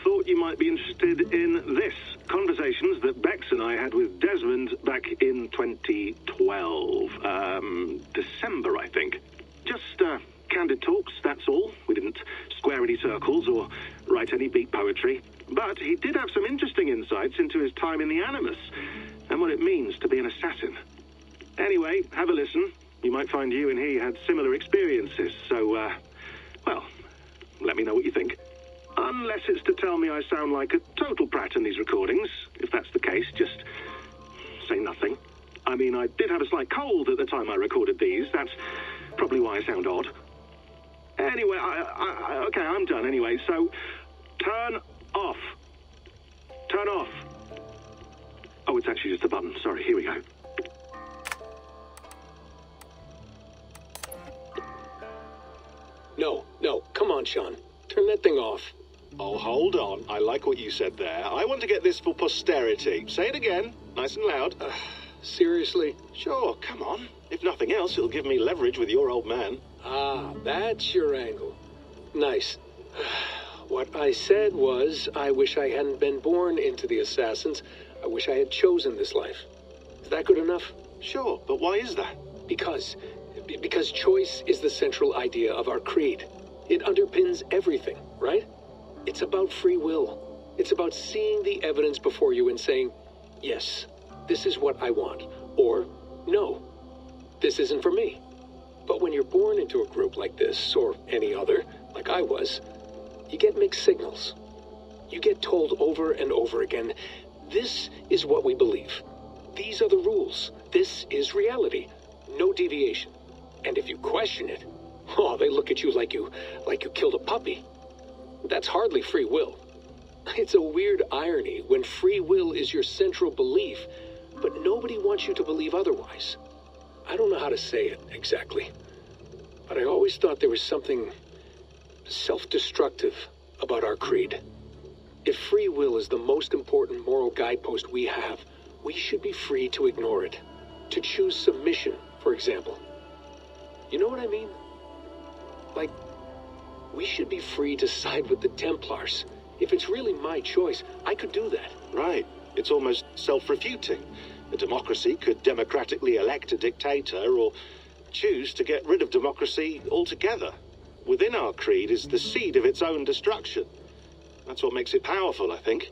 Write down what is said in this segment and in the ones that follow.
Thought you might be interested in this. Conversations that Bex and I had with Desmond back in 2012. December, I think. Just, candid talks, that's all. We didn't square any circles or write any beat poetry. But he did have some interesting insights into his time in the Animus and what it means to be an assassin. Anyway, have a listen. You might find you and he had similar experiences, so, well, let me know what you think. Unless it's to tell me I sound like a total prat in these recordings. If that's the case, just say nothing. I mean, I did have a slight cold at the time I recorded these. That's probably why I sound odd. Anyway, okay, I'm done anyway, so turn off. Turn off. Oh, it's actually just a button. Sorry, here we go. No, come on, Sean. Turn that thing off. Oh, hold on. I like what you said there. I want to get this for posterity. Say it again, nice and loud. Seriously? Sure, come on. If nothing else, it'll give me leverage with your old man. Ah, that's your angle. Nice. What I said was, I wish I hadn't been born into the Assassins. I wish I had chosen this life. Is that good enough? Sure, but why is that? Because choice is the central idea of our creed. It underpins everything, right? It's about free will. It's about seeing the evidence before you and saying, yes, this is what I want, or no, this isn't for me. But when you're born into a group like this, or any other, like I was, you get mixed signals. You get told over and over again, this is what we believe. These are the rules. This is reality. No deviation. And if you question it, oh, they look at you like you killed a puppy. That's hardly free will. It's a weird irony when free will is your central belief, but nobody wants you to believe otherwise. I don't know how to say it exactly, but I always thought there was something self-destructive about our creed. If free will is the most important moral guidepost we have, we should be free to ignore it. To choose submission, for example. You know what I mean? Like, we should be free to side with the Templars. If it's really my choice, I could do that. Right. It's almost self-refuting. A democracy could democratically elect a dictator or choose to get rid of democracy altogether. Within our creed is the seed of its own destruction. That's what makes it powerful, I think.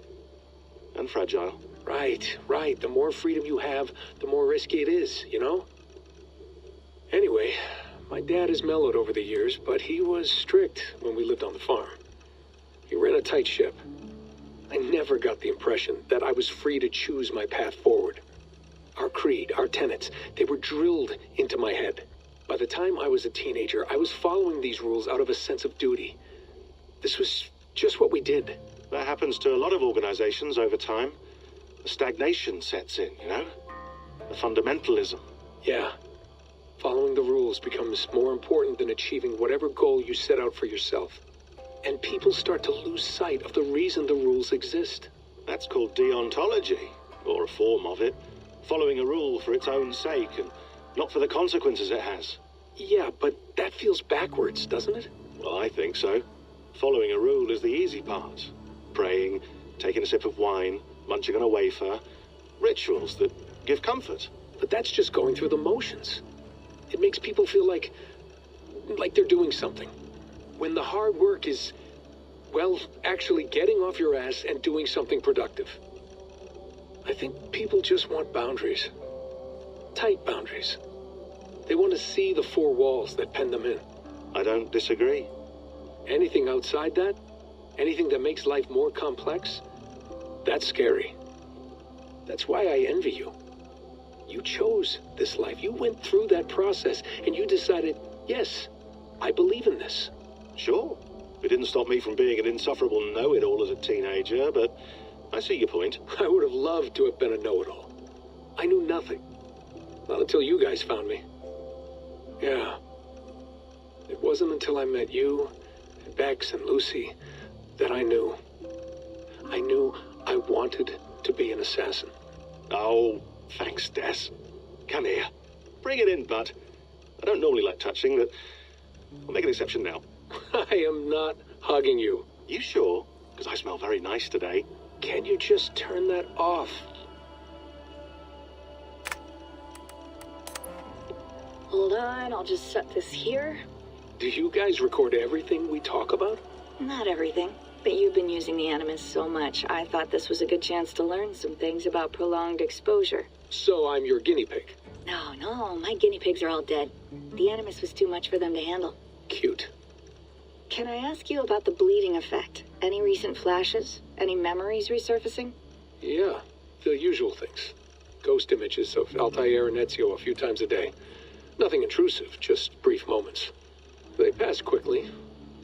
And fragile. Right. The more freedom you have, the more risky it is, you know? Anyway, my dad has mellowed over the years, but he was strict when we lived on the farm. He ran a tight ship. I never got the impression that I was free to choose my path forward. Our creed, our tenets, they were drilled into my head. By the time I was a teenager, I was following these rules out of a sense of duty. This was just what we did. That happens to a lot of organizations over time. The stagnation sets in, you know? The fundamentalism. Yeah. Following the rules becomes more important than achieving whatever goal you set out for yourself. And people start to lose sight of the reason the rules exist. That's called deontology, or a form of it. Following a rule for its own sake and not for the consequences it has. Yeah, but that feels backwards, doesn't it? Well, I think so. Following a rule is the easy part. Praying, taking a sip of wine, munching on a wafer. Rituals that give comfort. But that's just going through the motions. It makes people feel like they're doing something. When the hard work is, well, actually getting off your ass and doing something productive. I think people just want boundaries. Tight boundaries. They want to see the four walls that pen them in. I don't disagree. Anything outside that, anything that makes life more complex, that's scary. That's why I envy you. You chose this life. You went through that process and you decided, yes, I believe in this. Sure. It didn't stop me from being an insufferable know-it-all as a teenager, but I see your point. I would have loved to have been a know-it-all. I knew nothing. Not until you guys found me. Yeah. It wasn't until I met you, and Bex and Lucy, that I knew. I knew I wanted to be an assassin. Oh, thanks, Des. Come here. Bring it in, bud. I don't normally like touching, but I'll make an exception now. I am not hugging you. You sure? Because I smell very nice today. Can you just turn that off? Hold on, I'll just set this here. Do you guys record everything we talk about? Not everything, but you've been using the Animus so much, I thought this was a good chance to learn some things about prolonged exposure. So I'm your guinea pig. No, my guinea pigs are all dead. The Animus was too much for them to handle. Cute. Can I ask you about the bleeding effect? Any recent flashes? Any memories resurfacing? Yeah, the usual things. Ghost images of Altair and Ezio a few times a day. Nothing intrusive, just brief moments. They pass quickly,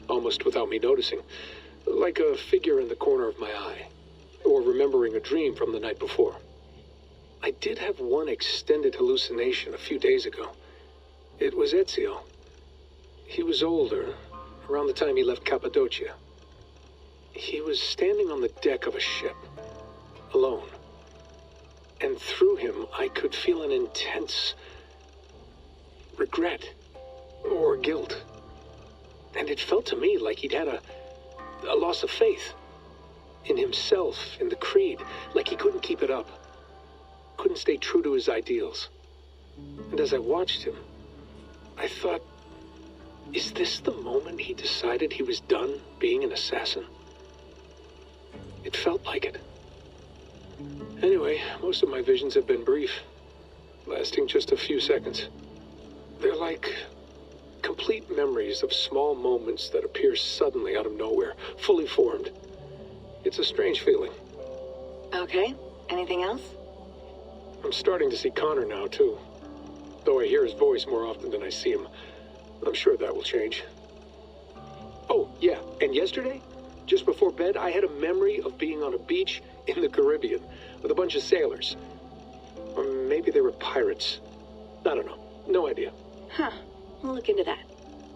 almost without me noticing. Like a figure in the corner of my eye. Or remembering a dream from the night before. I did have one extended hallucination a few days ago. It was Ezio. He was older, around the time he left Cappadocia. He was standing on the deck of a ship, alone. And through him, I could feel an intense regret or guilt. And it felt to me like he'd had a loss of faith in himself, in the creed, like he couldn't keep it up, couldn't stay true to his ideals. And as I watched him, I thought, is this the moment he decided he was done being an assassin? It felt like it. Anyway, most of my visions have been brief, lasting just a few seconds. They're like complete memories of small moments that appear suddenly out of nowhere, fully formed. It's a strange feeling. Okay, anything else? I'm starting to see Connor now, too. Though I hear his voice more often than I see him, I'm sure that will change. Oh, yeah, and yesterday, just before bed, I had a memory of being on a beach in the Caribbean with a bunch of sailors. Or maybe they were pirates. I don't know. No idea. Huh, we'll look into that.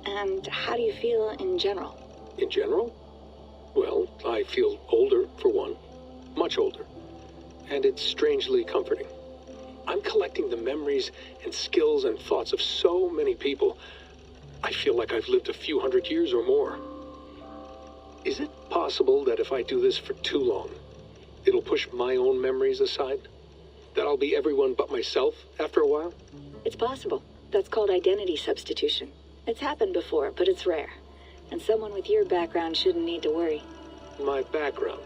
And how do you feel in general? In general? Well, I feel older, for one. Much older. And it's strangely comforting. I'm collecting the memories and skills and thoughts of so many people. I feel like I've lived a few hundred years or more. Is it possible that if I do this for too long, it'll push my own memories aside? That I'll be everyone but myself after a while? It's possible. That's called identity substitution. It's happened before, but it's rare. And someone with your background shouldn't need to worry. My background?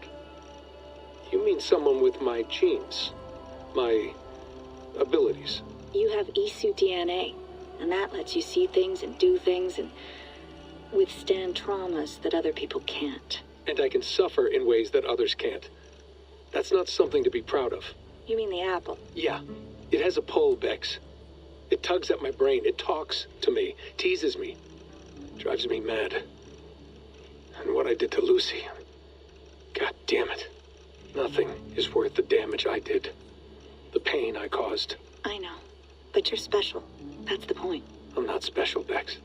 You mean someone with my genes? My abilities? You have E-suit DNA, and that lets you see things and do things and withstand traumas that other people can't. And I can suffer in ways that others can't. That's not something to be proud of. You mean the apple? Yeah. It has a pull, Bex. It tugs at my brain. It talks to me. Teases me. Drives me mad. And what I did to Lucy. God damn it. Nothing is worth the damage I did. The pain I caused. I know. But you're special. That's the point. I'm not special, Bex.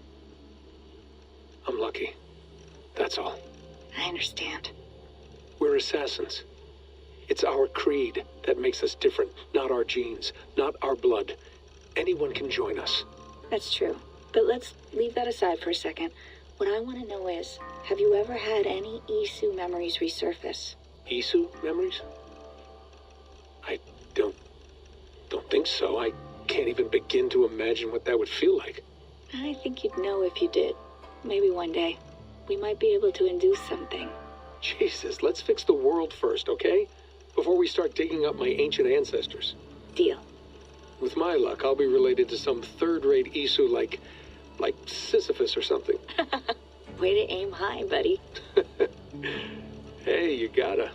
I'm lucky. That's all. I understand. We're assassins. It's our creed that makes us different, not our genes, not our blood. Anyone can join us. That's true. But let's leave that aside for a second. What I want to know is, have you ever had any Isu memories resurface? Isu memories? I don't think so. I can't even begin to imagine what that would feel like. I think you'd know if you did. Maybe one day. We might be able to induce something. Jesus, let's fix the world first, okay? Before we start digging up my ancient ancestors. Deal. With my luck, I'll be related to some third-rate Isu like Sisyphus or something. Way to aim high, buddy. Hey, you gotta.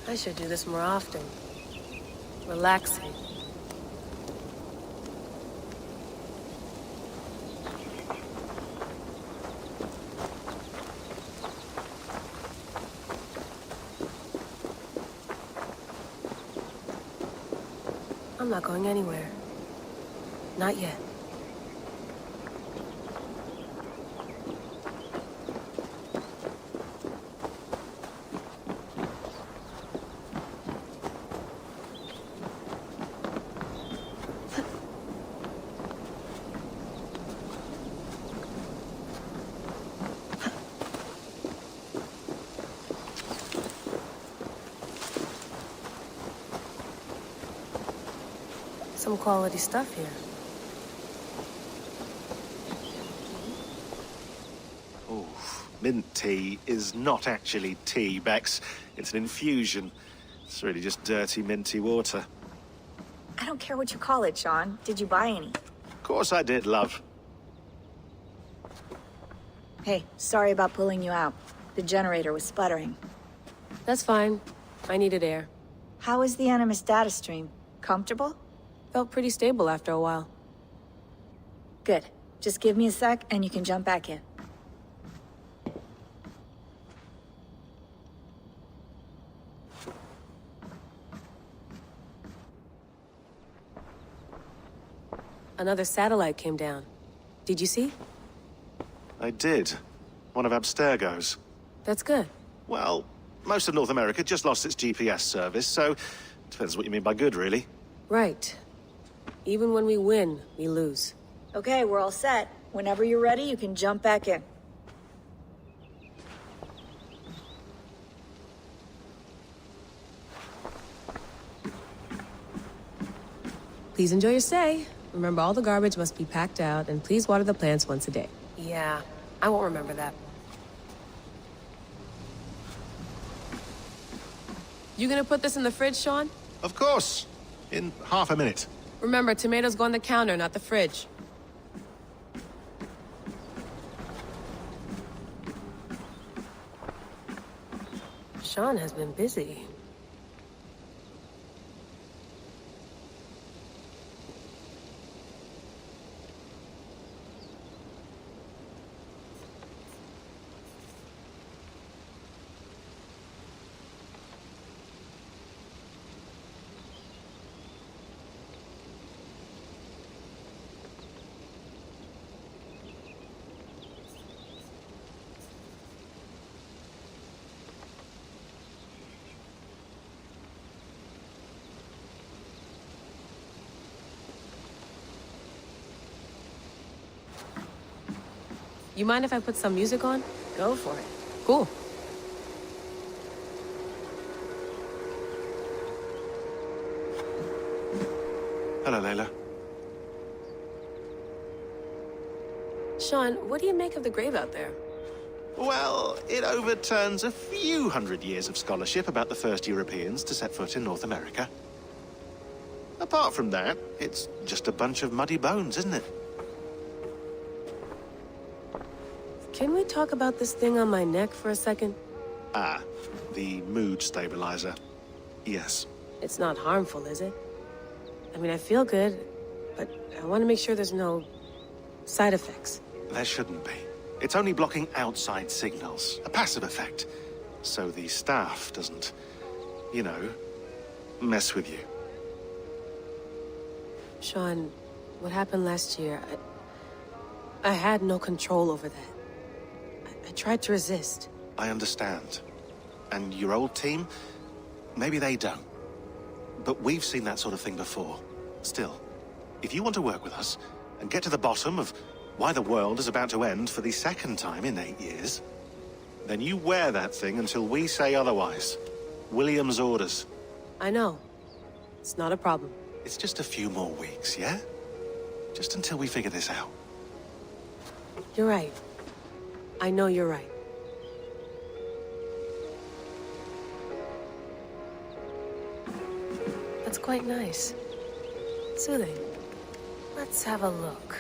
I should do this more often. Relaxing. I'm not going anywhere. Not yet. Some quality stuff here. Oh, mint tea is not actually tea, Bex. It's an infusion. It's really just dirty, minty water. I don't care what you call it, Sean. Did you buy any? Of course I did, love. Hey, sorry about pulling you out. The generator was sputtering. That's fine. I needed air. How is the Animus data stream? Comfortable? Felt pretty stable after a while. Good. Just give me a sec and you can jump back in. Another satellite came down. Did you see? I did. One of Abstergo's. That's good. Well, most of North America just lost its GPS service, so depends what you mean by good, really. Right. Even when we win, we lose. Okay, we're all set. Whenever you're ready, you can jump back in. Please enjoy your stay. Remember, all the garbage must be packed out, and please water the plants once a day. Yeah, I won't remember that. You gonna put this in the fridge, Sean? Of course. In half a minute. Remember, tomatoes go on the counter, not the fridge. Sean has been busy. You mind if I put some music on? Go for it. Cool. Hello, Layla. Sean, what do you make of the grave out there? Well, it overturns a few hundred years of scholarship about the first Europeans to set foot in North America. Apart from that, it's just a bunch of muddy bones, isn't it? Can we talk about this thing on my neck for a second? Ah, the mood stabilizer. Yes. It's not harmful, is it? I mean, I feel good, but I want to make sure there's no side effects. There shouldn't be. It's only blocking outside signals, a passive effect. So the staff doesn't, you know, mess with you. Sean, what happened last year, I had no control over that. I tried to resist. I understand. And your old team, maybe they don't. But we've seen that sort of thing before. Still, if you want to work with us and get to the bottom of why the world is about to end for the second time in 8 years, then you wear that thing until we say otherwise. William's orders. I know. It's not a problem. It's just a few more weeks, yeah? Just until we figure this out. You're right. I know you're right. That's quite nice. Soothing. Let's have a look.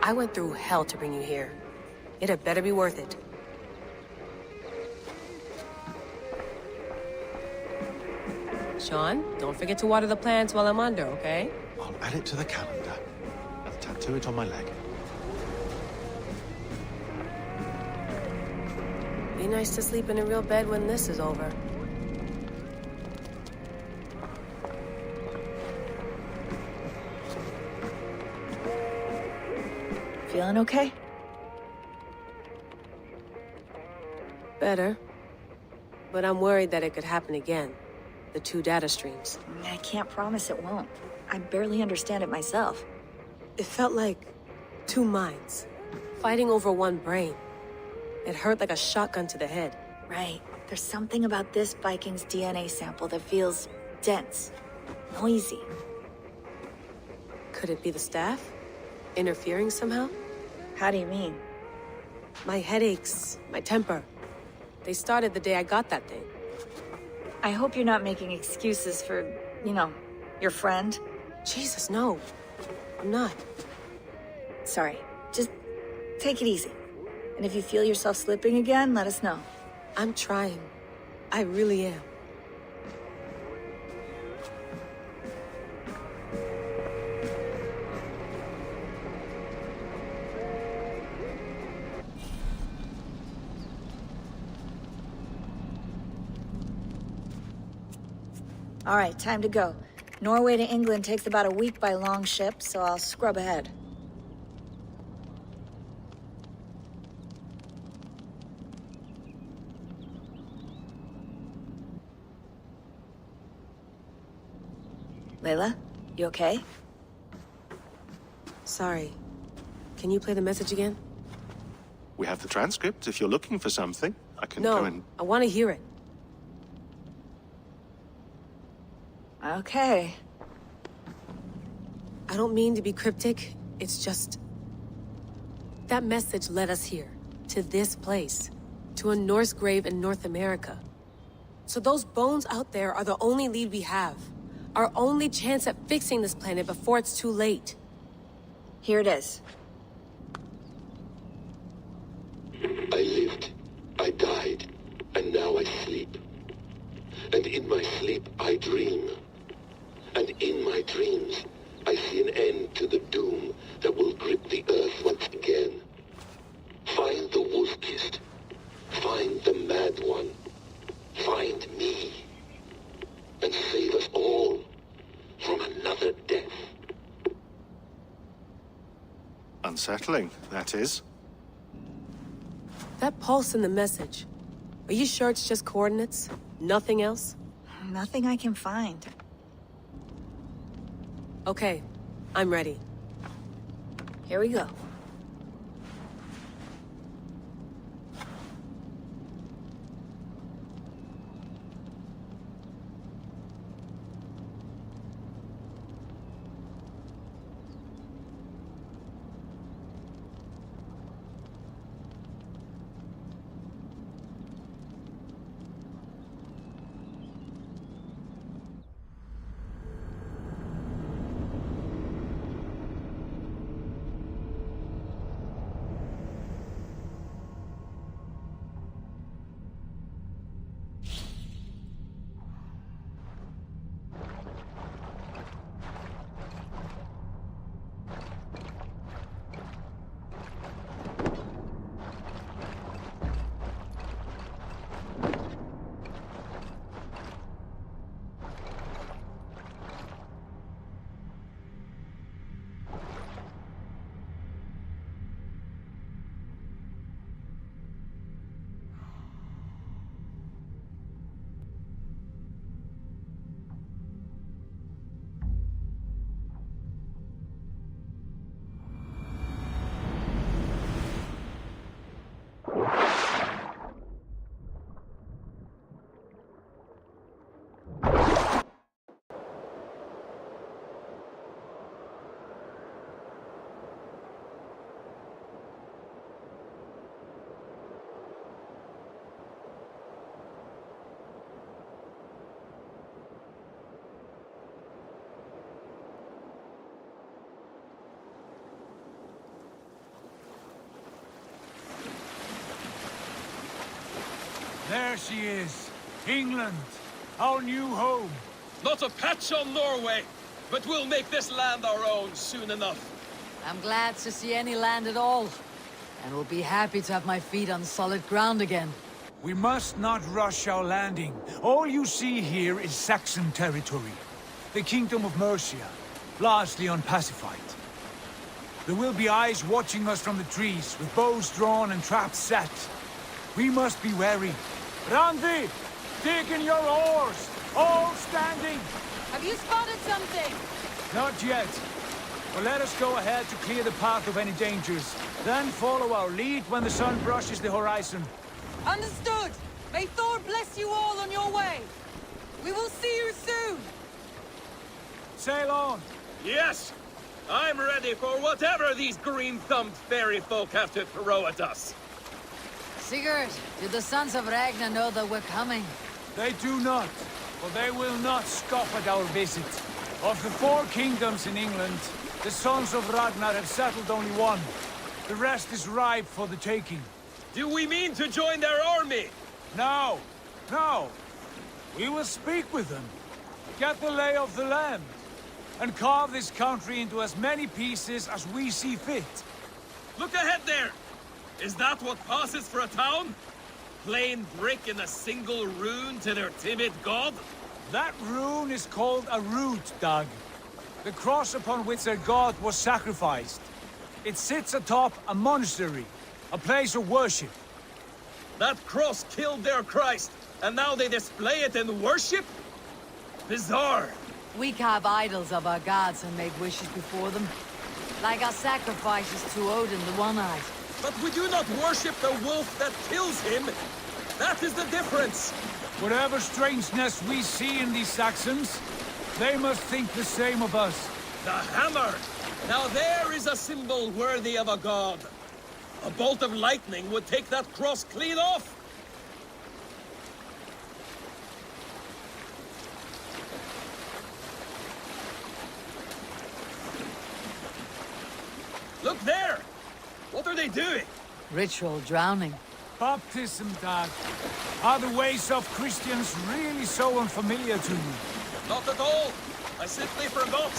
I went through hell to bring you here. It had better be worth it. Sean, don't forget to water the plants while I'm under, okay? I'll add it to the calendar and tattoo it on my leg. Be nice to sleep in a real bed when this is over. Feeling okay? Better. But I'm worried that it could happen again. The two data streams. I can't promise it won't. I barely understand it myself. It felt like two minds, fighting over one brain. It hurt like a shotgun to the head. Right. There's something about this Viking's DNA sample that feels dense, noisy. Could it be the staff? Interfering somehow? How do you mean? My headaches, my temper. They started the day I got that thing. I hope you're not making excuses for, you know, your friend. Jesus, no. I'm not. Sorry. Just take it easy. And if you feel yourself slipping again, let us know. I'm trying. I really am. All right, time to go. Norway to England takes about a week by long ship, so I'll scrub ahead. Layla, you okay? Sorry. Can you play the message again? We have the transcript. If you're looking for something, I can No, go and... I want to hear it. Okay. I don't mean to be cryptic. It's just... that message led us here. To this place. To a Norse grave in North America. So those bones out there are the only lead we have. Our only chance at fixing this planet before it's too late. Here it is. I lived, I died, and now I sleep. And in my sleep I dream. And in my dreams I see an end to the doom that will grip the earth once again. Find the wolf-kissed. Find the mad one. Find me. And save us all from another death. Unsettling, that is. That pulse in the message. Are you sure it's just coordinates? Nothing else? Nothing I can find. Okay, I'm ready. Here we go. There she is. England. Our new home. Not a patch on Norway, but we'll make this land our own soon enough. I'm glad to see any land at all. And will be happy to have my feet on solid ground again. We must not rush our landing. All you see here is Saxon territory. The Kingdom of Mercia, largely unpacified. There will be eyes watching us from the trees, with bows drawn and traps set. We must be wary. Randi! Dig in your oars! All standing! Have you spotted something? Not yet. But let us go ahead to clear the path of any dangers. Then follow our lead when the sun brushes the horizon. Understood! May Thor bless you all on your way! We will see you soon! Sail on! Yes! I'm ready for whatever these green-thumbed fairy folk have to throw at us. Sigurd, do the sons of Ragnar know that we're coming? They do not, for they will not scoff at our visit. Of the 4 kingdoms in England, the sons of Ragnar have settled only one. The rest is ripe for the taking. Do we mean to join their army? No, no. We will speak with them, get the lay of the land, and carve this country into as many pieces as we see fit. Look ahead there! Is that what passes for a town? Plain brick in a single rune to their timid god? That rune is called a root, Doug. The cross upon which their god was sacrificed. It sits atop a monastery, a place of worship. That cross killed their Christ, and now they display it in worship? Bizarre. We carve idols of our gods and make wishes before them. Like our sacrifices to Odin the One-Eyed. But we do not worship the wolf that kills him. That is the difference. Whatever strangeness we see in these Saxons, they must think the same of us. The hammer! Now there is a symbol worthy of a god. A bolt of lightning would take that cross clean off. Look there! What are they doing? Ritual drowning. Baptism, Doug. Are the ways of Christians really so unfamiliar to you? Not at all. I simply forgot.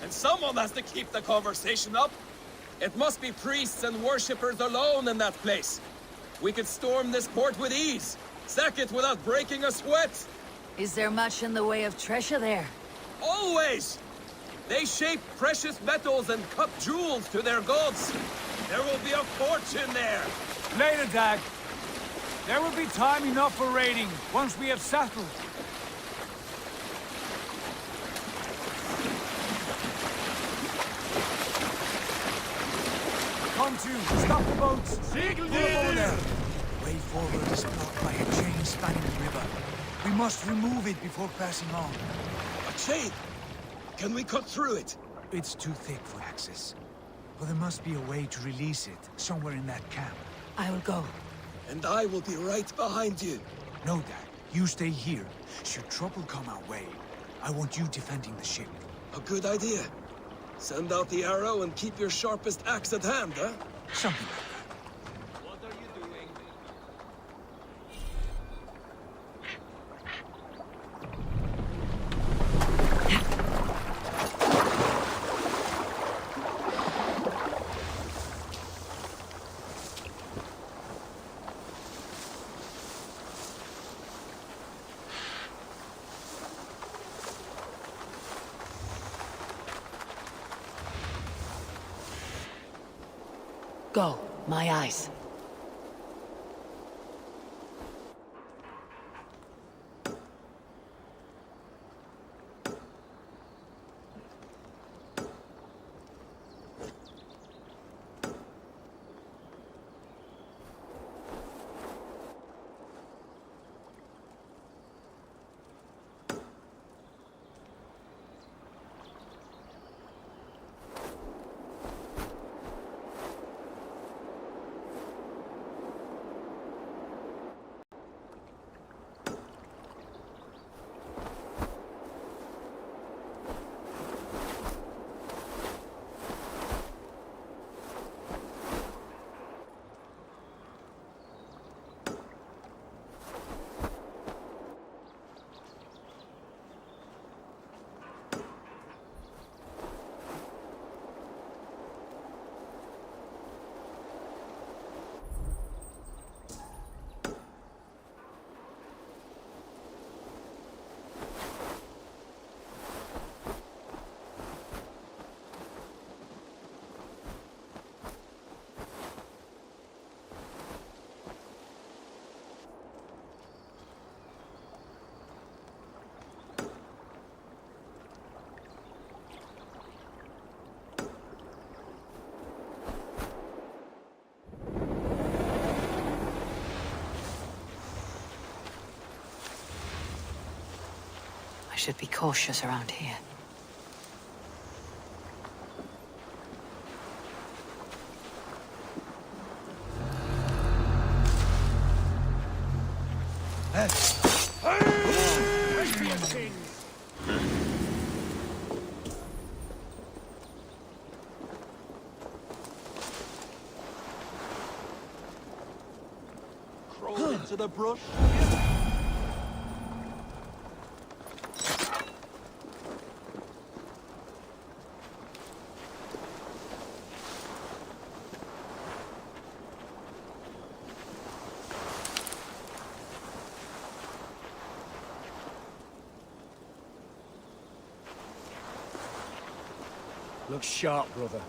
And someone has to keep the conversation up. It must be priests and worshippers alone in that place. We could storm this port with ease. Sack it without breaking a sweat. Is there much in the way of treasure there? Always! They shape precious metals and cut jewels to their gods. There will be a fortune there. Later, Dag. There will be time enough for raiding, once we have settled. Come to, stop the boats! Pull up over there! The way forward is blocked by a chain spanning the river. We must remove it before passing on. A chain? Can we cut through it? It's too thick for access. But there must be a way to release it, somewhere in that camp. I will go. And I will be right behind you. No, Dad. You stay here. Should trouble come our way, I want you defending the ship. A good idea. Send out the arrow and keep your sharpest axe at hand, huh? Something like that. What are you doing? Go, my eyes. should be cautious around here. Crawl into the brush. Look sharp, brother.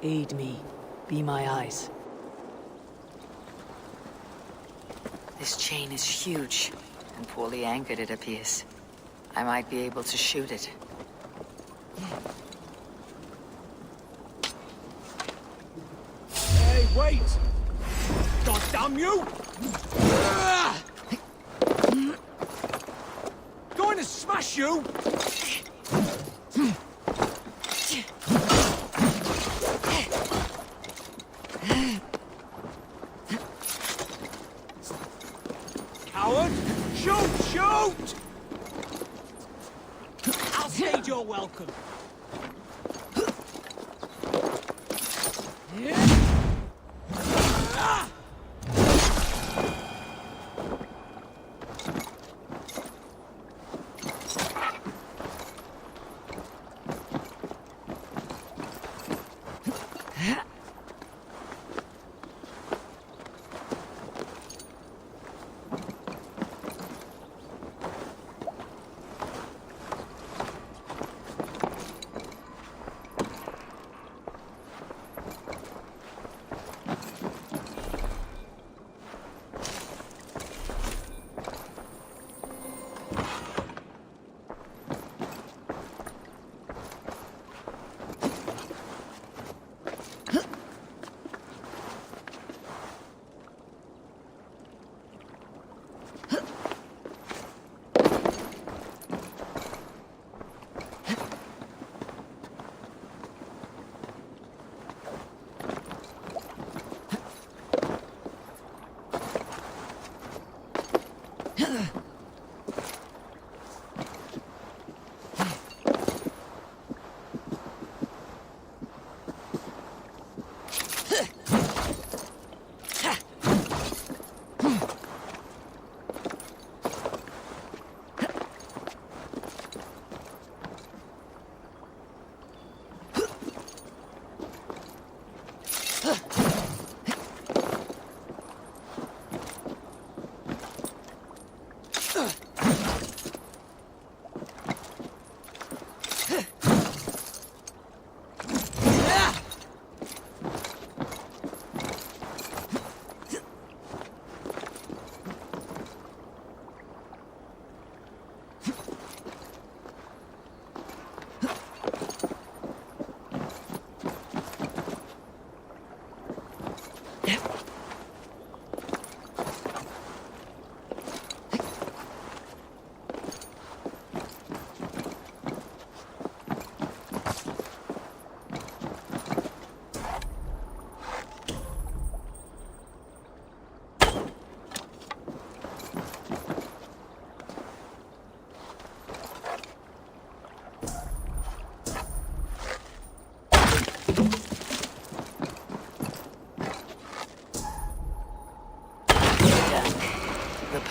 Aid me. Be my eyes. This chain is huge, and poorly anchored it appears. I might be able to shoot it. Hey, wait! God damn you! Going to smash you! Coward! Shoot! Shoot! I'll stage your welcome.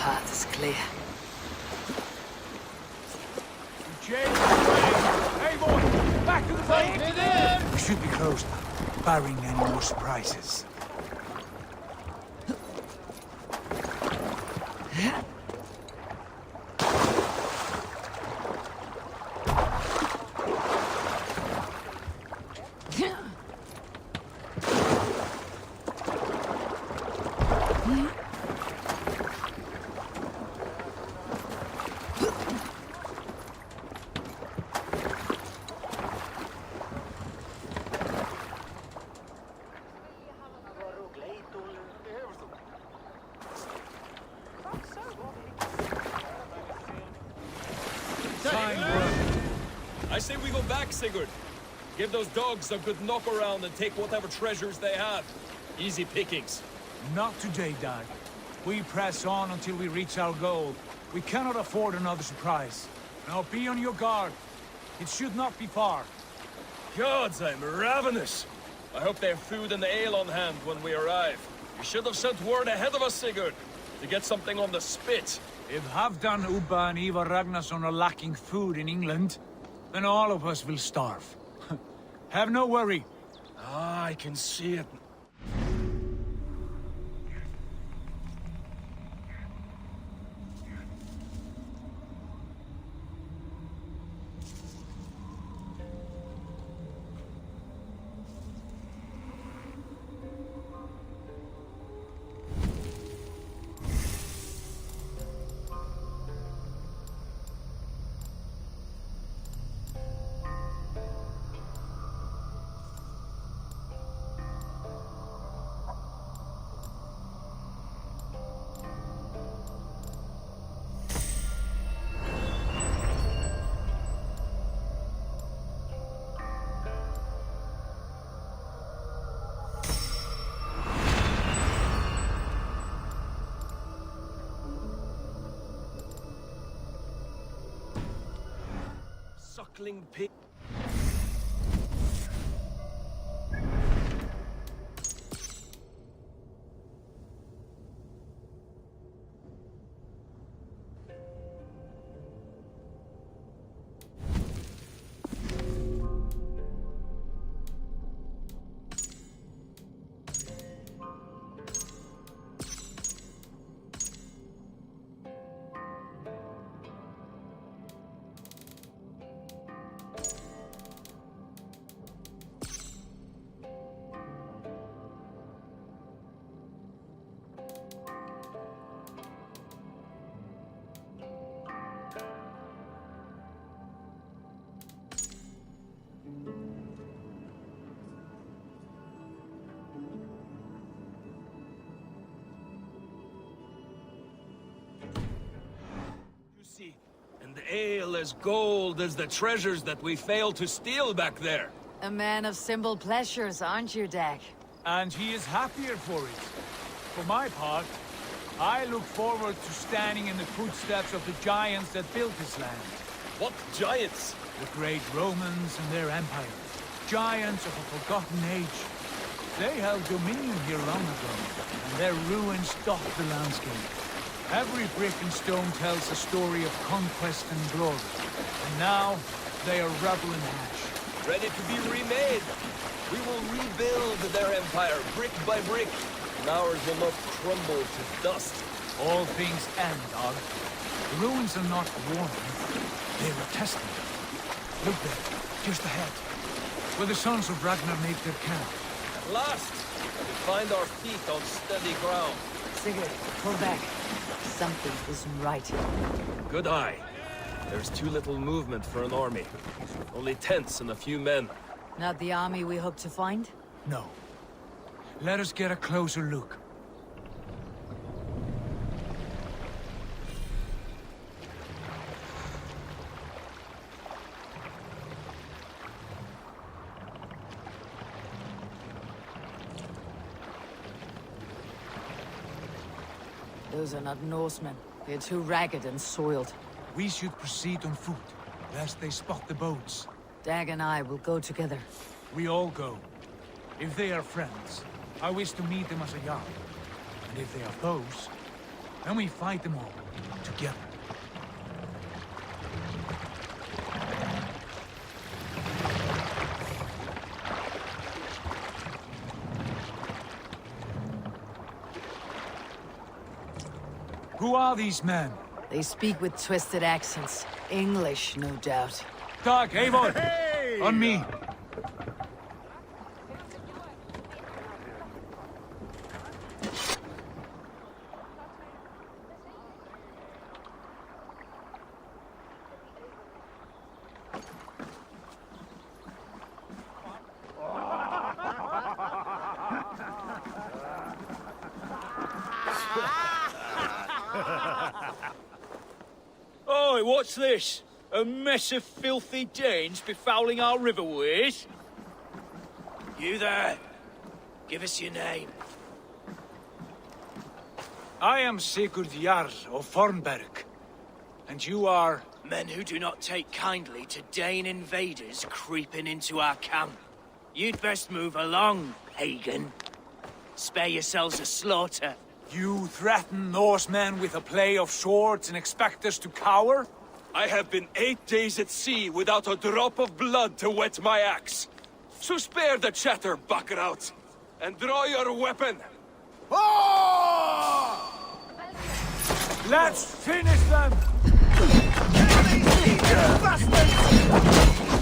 path is clear. James, hey boy, back to the boat! We should be close now, barring any more surprises. I say we go back, Sigurd. Give those dogs a good knock around and take whatever treasures they have. Easy pickings. Not today, Dag. We press on until we reach our goal. We cannot afford another surprise. Now be on your guard. It should not be far. Gods, I'm ravenous. I hope they have food and ale on hand when we arrive. You should have sent word ahead of us, Sigurd, to get something on the spit. If Halfdan, Ubba and Ivar Ragnarsson are lacking food in England, then all of us will starve. Have no worry. Ah, I can see it. Suckling pig. And ale as gold as the treasures that we failed to steal back there. A man of simple pleasures, aren't you, Dag? And he is happier for it. For my part, I look forward to standing in the footsteps of the giants that built this land. What giants? The great Romans and their empire. Giants of a forgotten age. They held dominion here long ago, and their ruins dot the landscape. Every brick and stone tells a story of conquest and glory. And now, they are rubble and ash. Ready to be remade. We will rebuild their empire brick by brick, and ours will not crumble to dust. All things end, Dag. The ruins are not a warning. They are a testament. Look there, just ahead, where the sons of Ragnar make their camp. At last, we find our feet on steady ground. Sigurd, pull back. Something isn't right. Good eye. There's too little movement for an army. Only tents and a few men. Not the army we hope to find? No. Let us get a closer look. Those are not Norsemen. They're too ragged and soiled. We should proceed on foot, lest they spot the boats. Dag and I will go together. We all go. If they are friends, I wish to meet them as a yard. And if they are foes, Then we fight them all, together. Who are these men? They speak with twisted accents. English, no doubt. Doug, Avon! Hey! On me! Oi, what's this? A mess of filthy Danes befouling our riverways? You there. Give us your name. I am Sigurd Jarl of Fornberg. And you are... Men who do not take kindly to Dane invaders creeping into our camp. You'd best move along, pagan. Spare yourselves a slaughter. You threaten Norsemen with a play of swords and expect us to cower? I have been 8 days at sea without a drop of blood to wet my axe. So spare the chatter, buckerout, and draw your weapon. Let's finish them!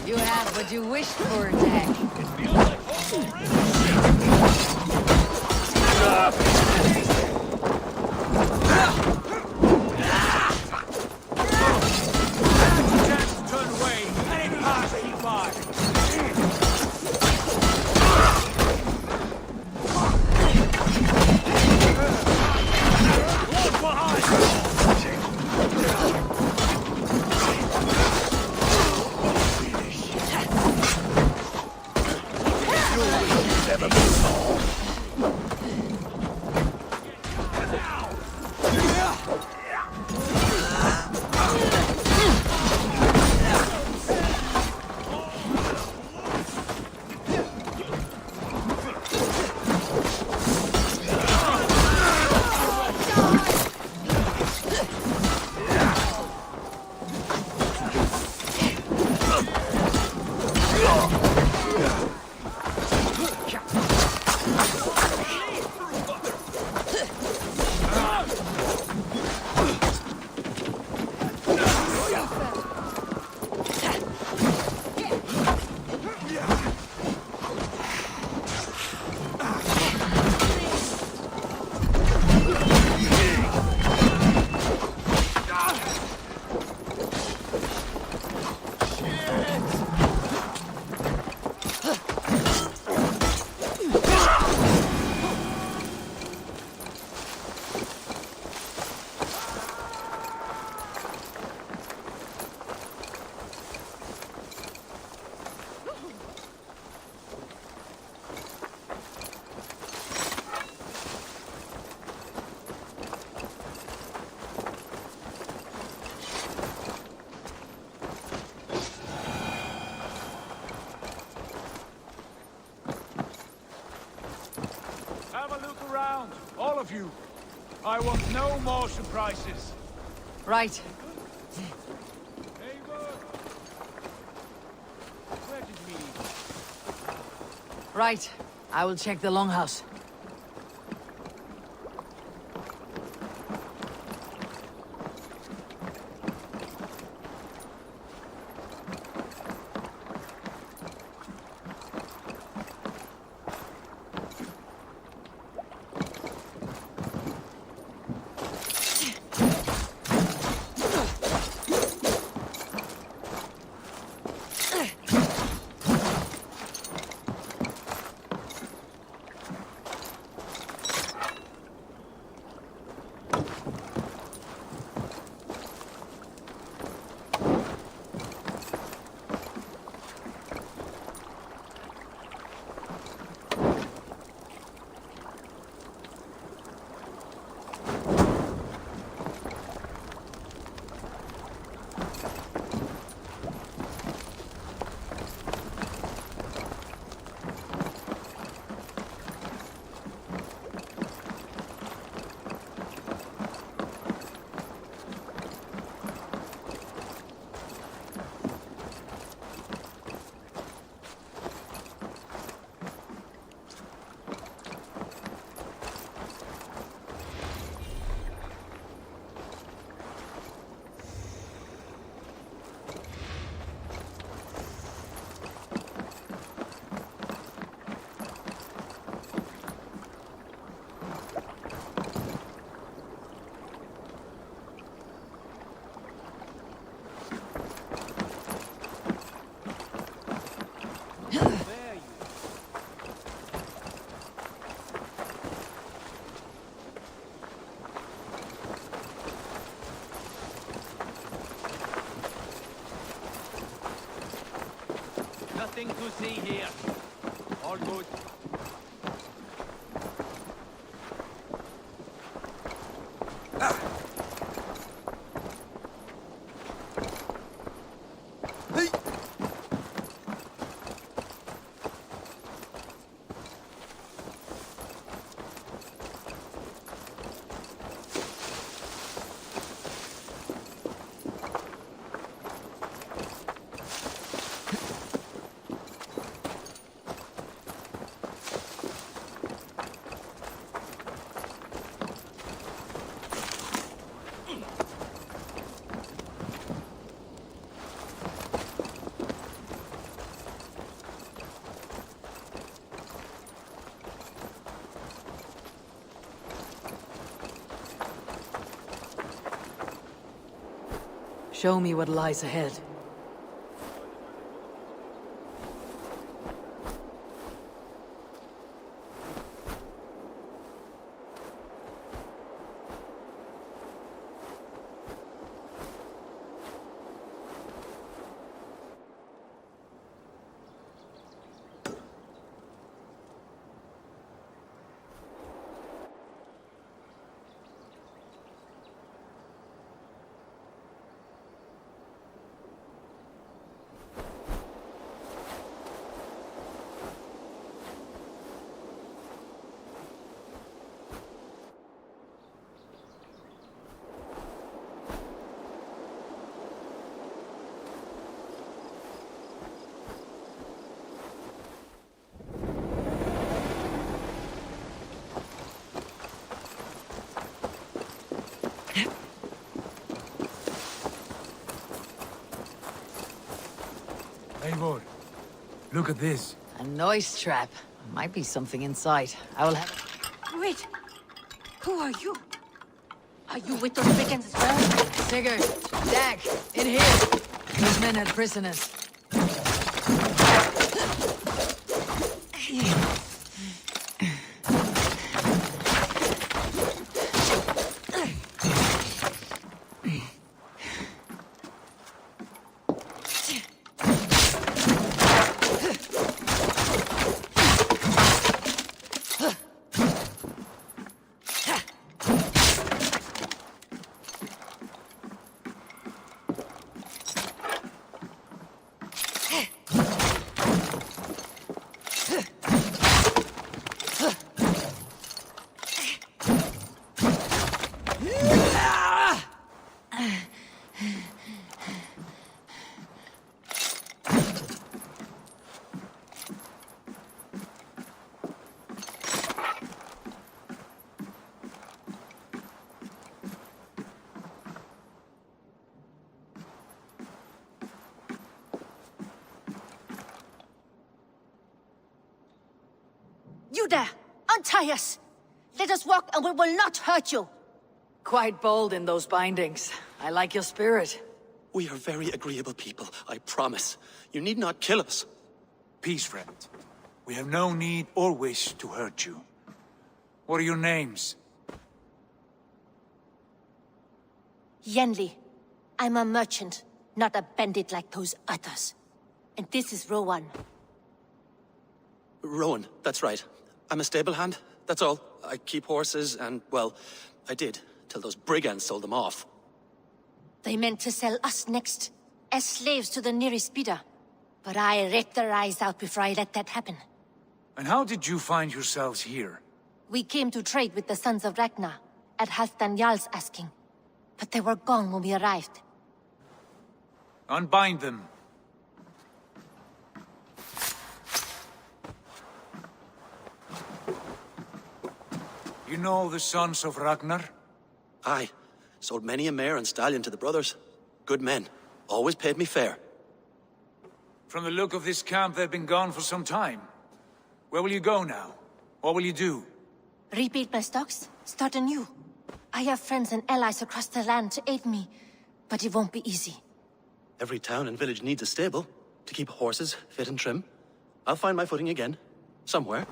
You have what you wished for, Jack. Chance to turn away, and it passed you by. Look behind! All of you. I want no more surprises. Right. Where did we... Right. I will check the longhouse. Nothing to see here. All good. Show me what lies ahead. Eivor, look at this. A noise trap. Might be something inside. I will have... Wait! Who are you? Are you with those brigands as well? Sigurd, Dag, in here. Those men had prisoners. You there! Untie us! Let us walk and we will not hurt you! Quite bold in those bindings. I like your spirit. We are very agreeable people, I promise. You need not kill us. Peace, friend. We have no need or wish to hurt you. What are your names? Yenli. I'm a merchant, not a bandit like those others. And this is Rowan. Rowan, that's right. I'm a stable hand, that's all. I keep horses and, well, I did, till those brigands sold them off. They meant to sell us next, as slaves to the nearest bidder. But I ripped their eyes out before I let that happen. And how did you find yourselves here? We came to trade with the Sons of Ragnar, at Halfdan Jarl's asking. But they were gone when we arrived. Unbind them. You know the Sons of Ragnar? Aye. Sold many a mare and stallion to the brothers. Good men. Always paid me fair. From the look of this camp, they've been gone for some time. Where will you go now? What will you do? Rebuild my stocks, start anew. I have friends and allies across the land to aid me, but it won't be easy. Every town and village needs a stable to keep horses fit and trim. I'll find my footing again. Somewhere.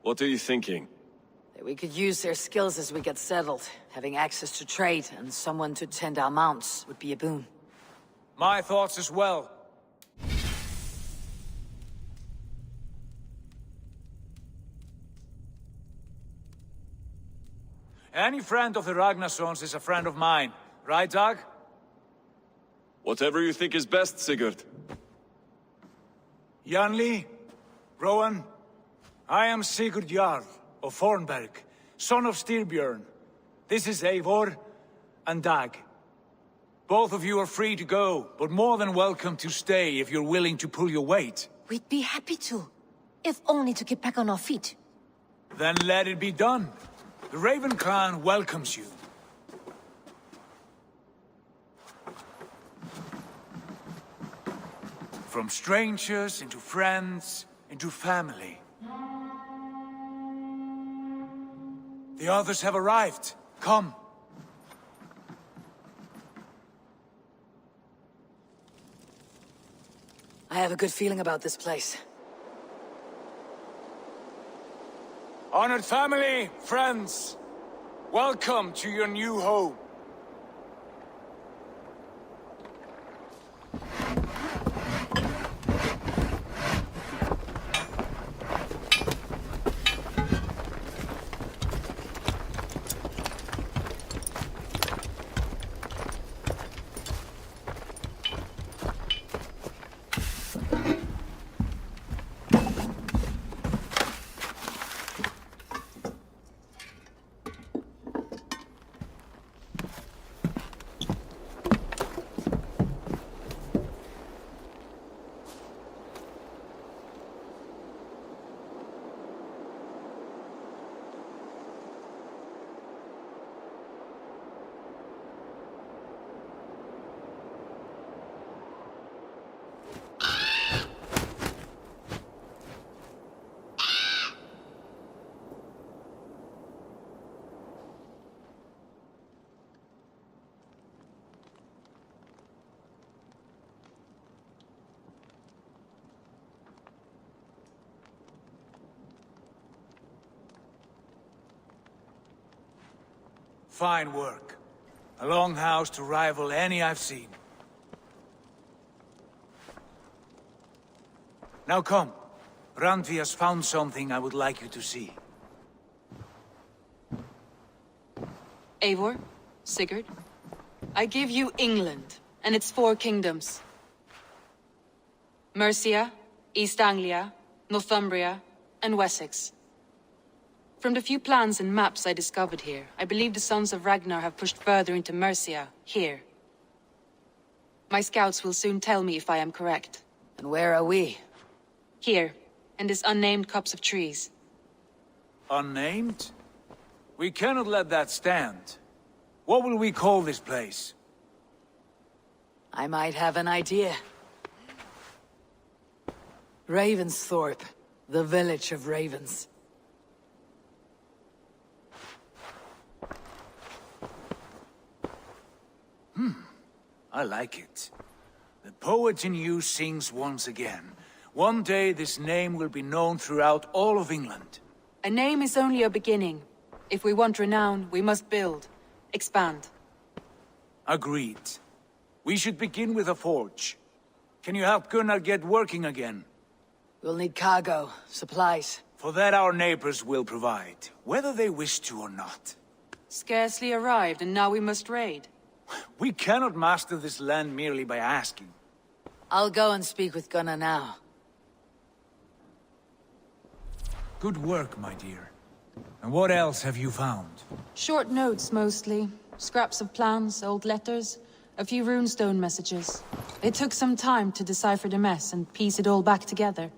What are you thinking? We could use their skills as we get settled. Having access to trade and someone to tend our mounts would be a boon. My thoughts as well. Any friend of the Ragnarsons is a friend of mine. Right, Dag? Whatever you think is best, Sigurd. Janli, Rowan, I am Sigurd Jarl of Fornberg, son of Styrbjörn. This is Eivor and Dag. Both of you are free to go, but more than welcome to stay if you're willing to pull your weight. We'd be happy to, if only to get back on our feet. Then let it be done. The Raven Clan welcomes you. From strangers into friends, into family. The others have arrived. Come. I have a good feeling about this place. Honored family, friends, welcome to your new home. Fine work. A longhouse to rival any I've seen. Now come. Randvi has found something I would like you to see. Eivor, Sigurd, I give you England and its 4 kingdoms. Mercia, East Anglia, Northumbria, and Wessex. From the few plans and maps I discovered here, I believe the Sons of Ragnar have pushed further into Mercia, here. My scouts will soon tell me if I am correct. And where are we? Here, in this unnamed copse of trees. Unnamed? We cannot let that stand. What will we call this place? I might have an idea. Ravensthorpe, the village of ravens. I like it. The poet in you sings once again. One day this name will be known throughout all of England. A name is only a beginning. If we want renown, we must build, expand. Agreed. We should begin with a forge. Can you help Gunnar get working again? We'll need cargo, supplies. For that our neighbors will provide, whether they wish to or not. Scarcely arrived, and now we must raid. We cannot master this land merely by asking. I'll go and speak with Gunnar now. Good work, my dear. And what else have you found? Short notes, mostly. Scraps of plans, old letters, a few runestone messages. It took some time to decipher the mess and piece it all back together.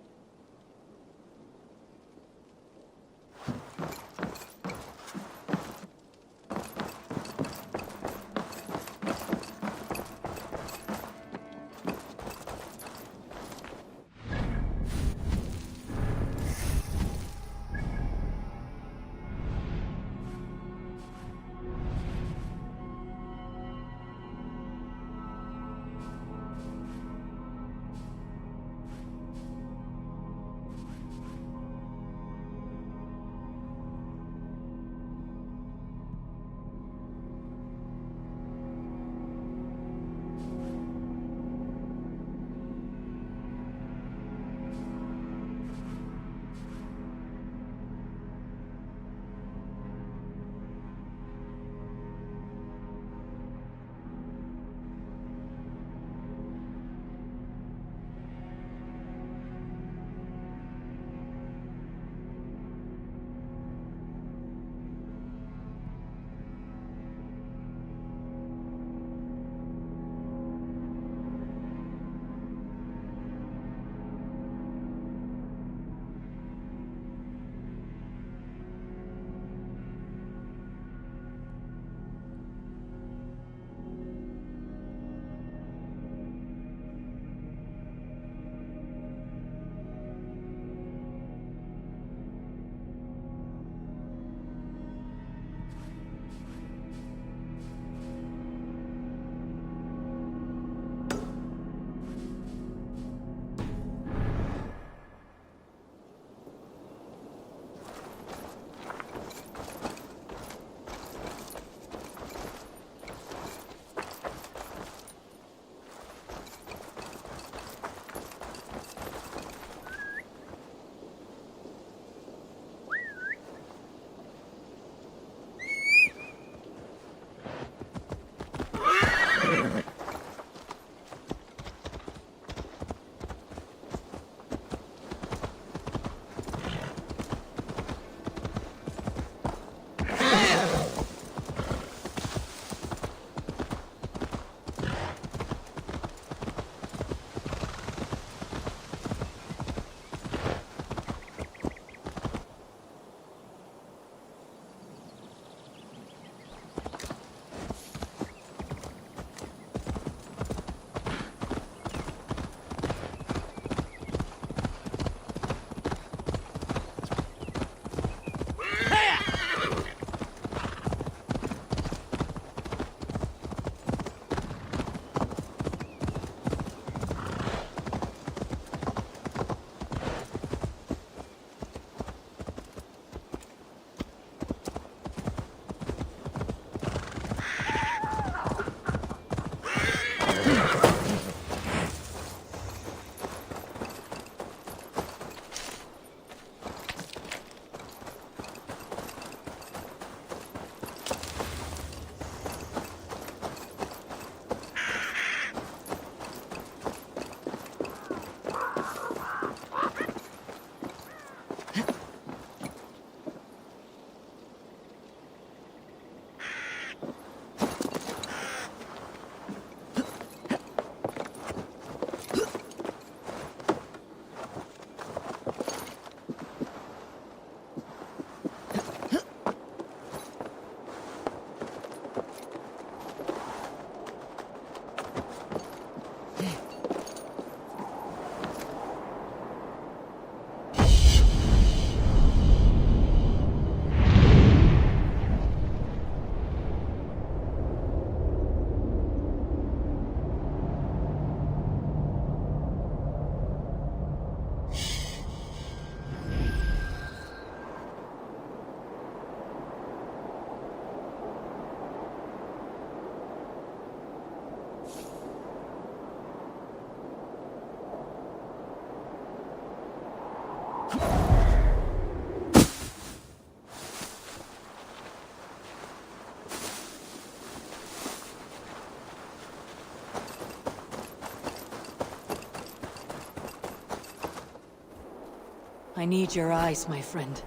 I need your eyes, my friend.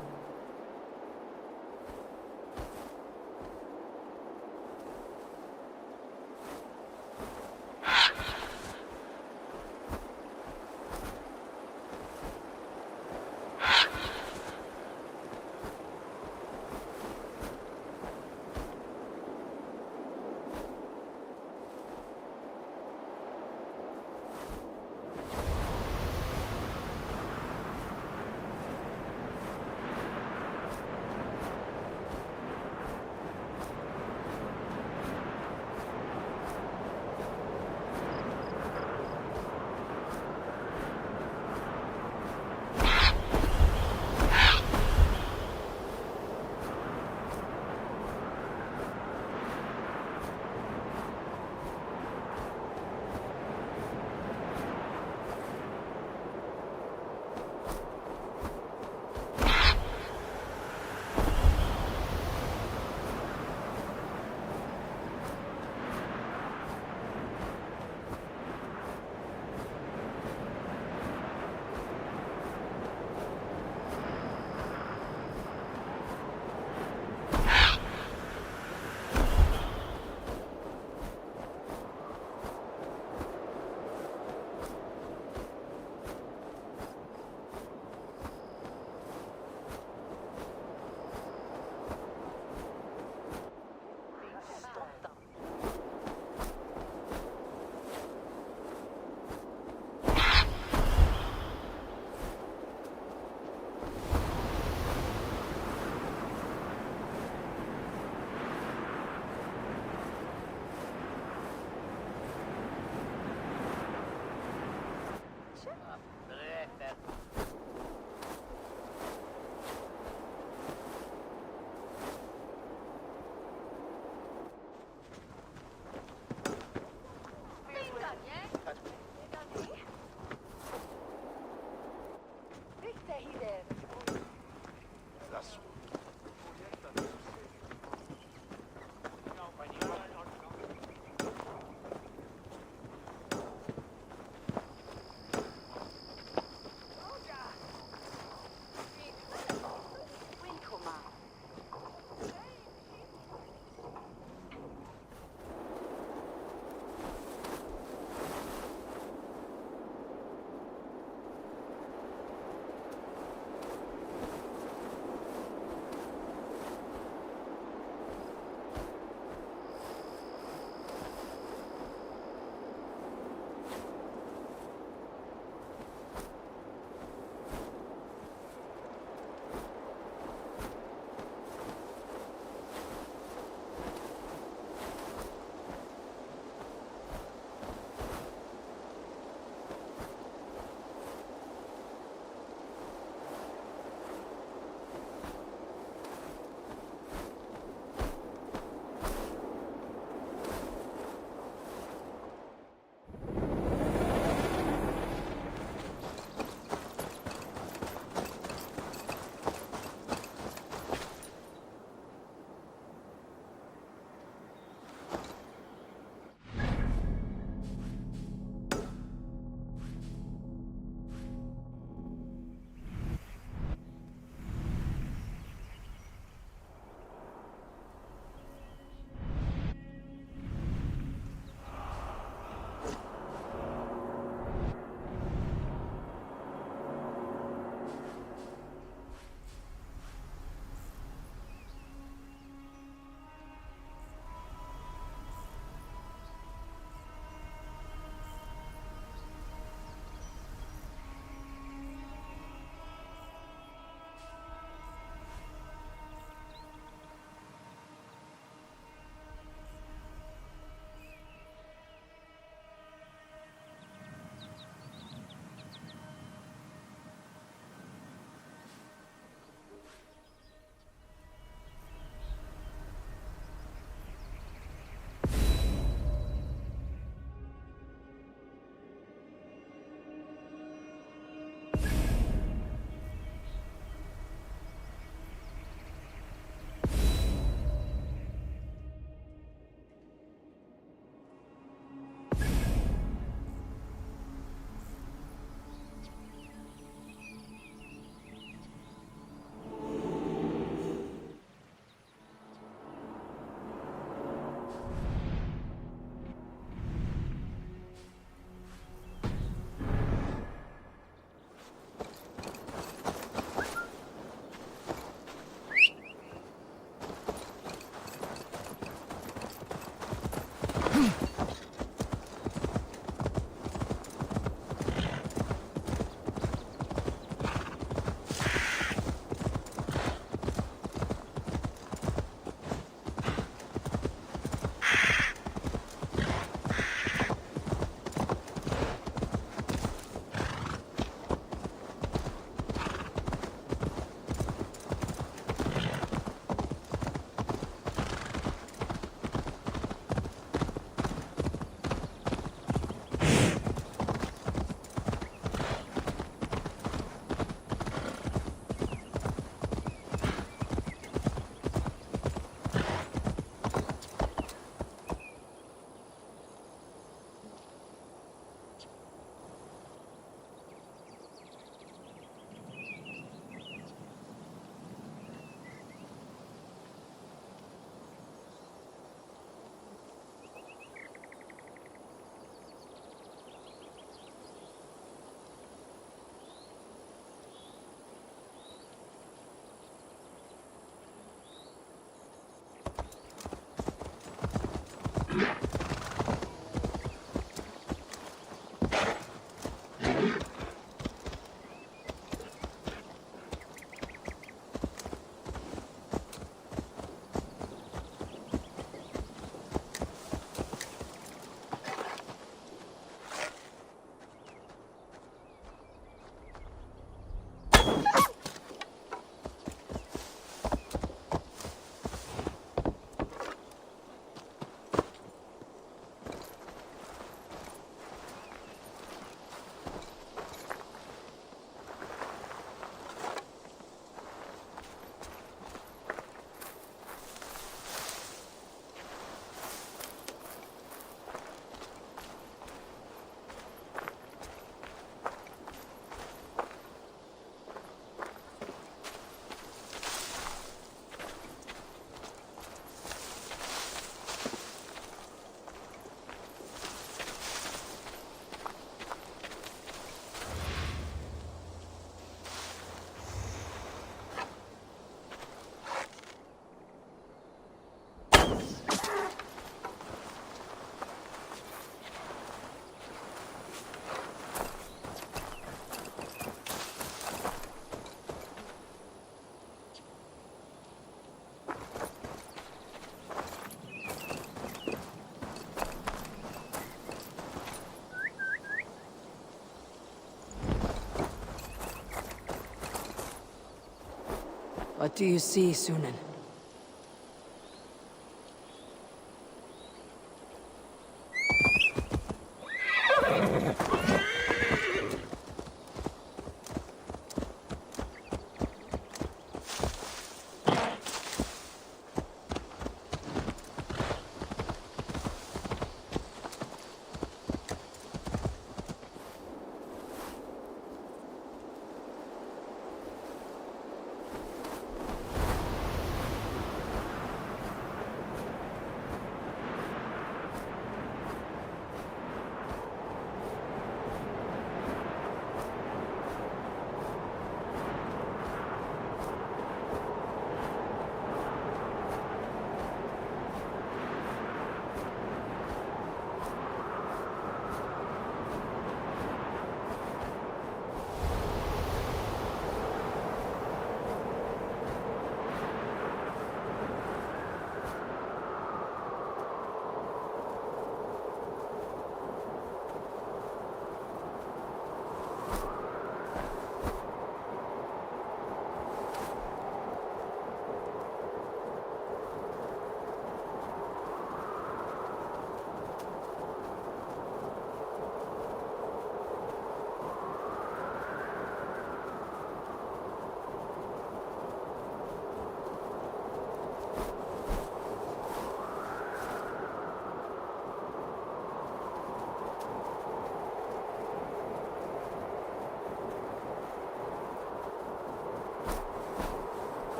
What do you see, Sunan?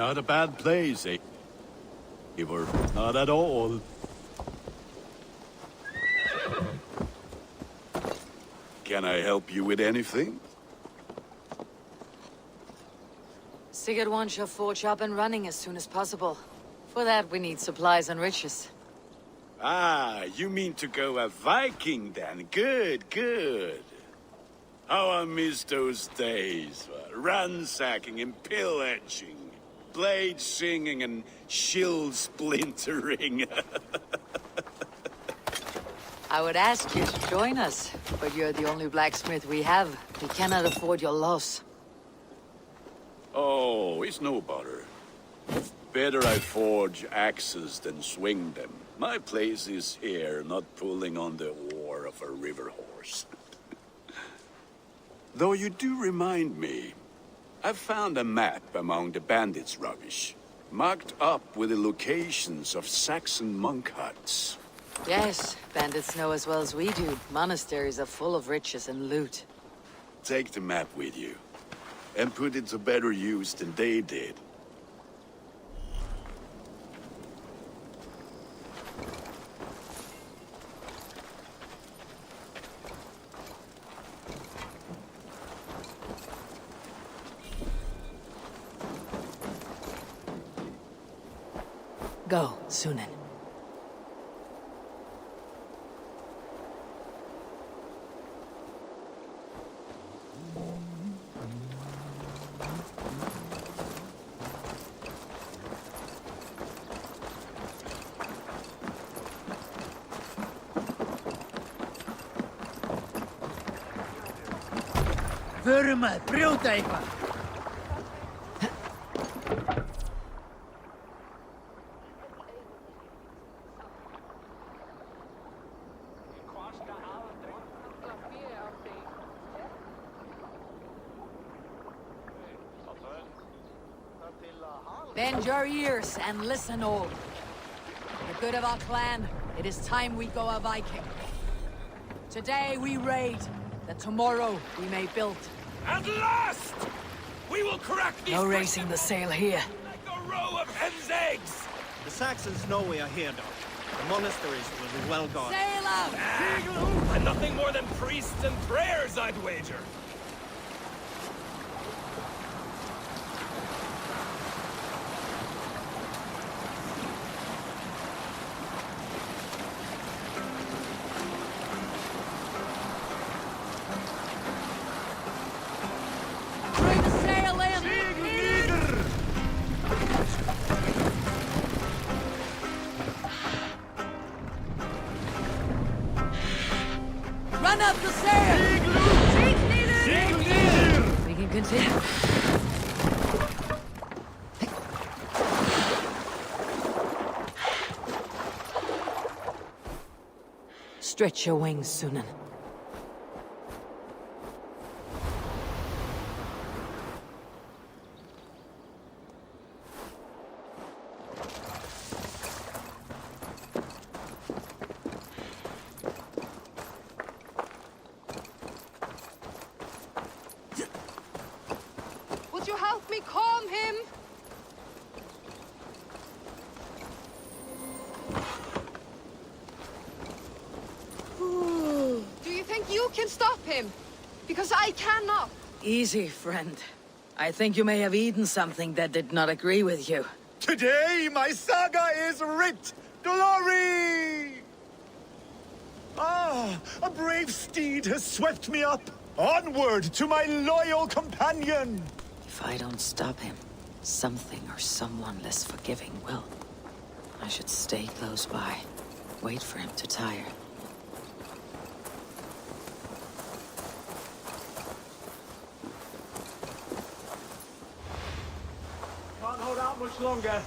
Not a bad place, eh? Eivor, not at all. Can I help you with anything? Sigurd wants your forge up and running as soon as possible. For that, we need supplies and riches. Ah, you mean to go a Viking then? Good, good. How I miss those days. Ransacking and pillaging. Blade singing and shield splintering. I would ask you to join us, but you're the only blacksmith we have. We cannot afford your loss. Oh, it's no bother. Better I forge axes than swing them. My place is here, not pulling on the oar of a river horse. Though you do remind me, I found a map among the bandits' rubbish, marked up with the locations of Saxon monk huts. Yes, bandits know as well as we do. Monasteries are full of riches and loot. Take the map with you, and put it to better use than they did. Go, Sunan. Vurma, brjóta eitthvað! Bend your ears and listen all. For the good of our clan, it is time we go a Viking. Today we raid, that tomorrow we may build. At last! We will crack these... No raising the sail here. Like a row of hen's eggs! The Saxons know we are here, though. The monasteries will be well guarded. Sail out! And nothing more than priests and prayers, I'd wager. Run up the sail! We can continue. Stretch your wings, Sunan. Would you help me calm him? Do you think you can stop him? Because I cannot. Easy, friend. I think you may have eaten something that did not agree with you. Today, my saga is writ! Glory! Ah, a brave steed has swept me up! Onward to my loyal companion! If I don't stop him, something or someone less forgiving will. I should stay close by. Wait for him to tire. Can't hold out much longer.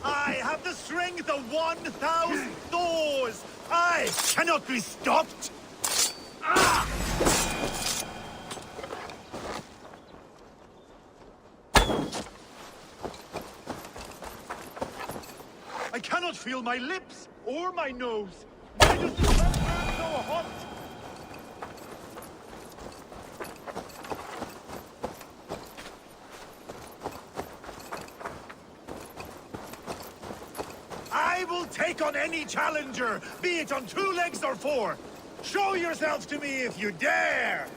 I have the strength of 1,000 Thors! I cannot be stopped! Ah! I cannot feel my lips or my nose. Why does the sun burn so hot? take on any challenger, be it on 2 legs or 4. Show yourself to me if you dare!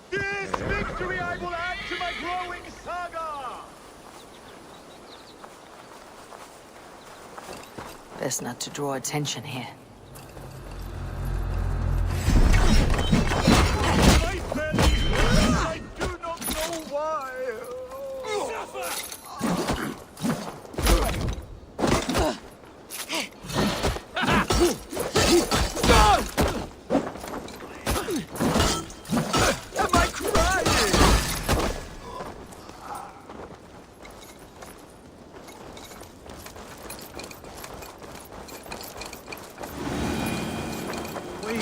This victory I will add to my growing saga! Best not to draw attention here. My belly hurts, I do not know why. Am I crying?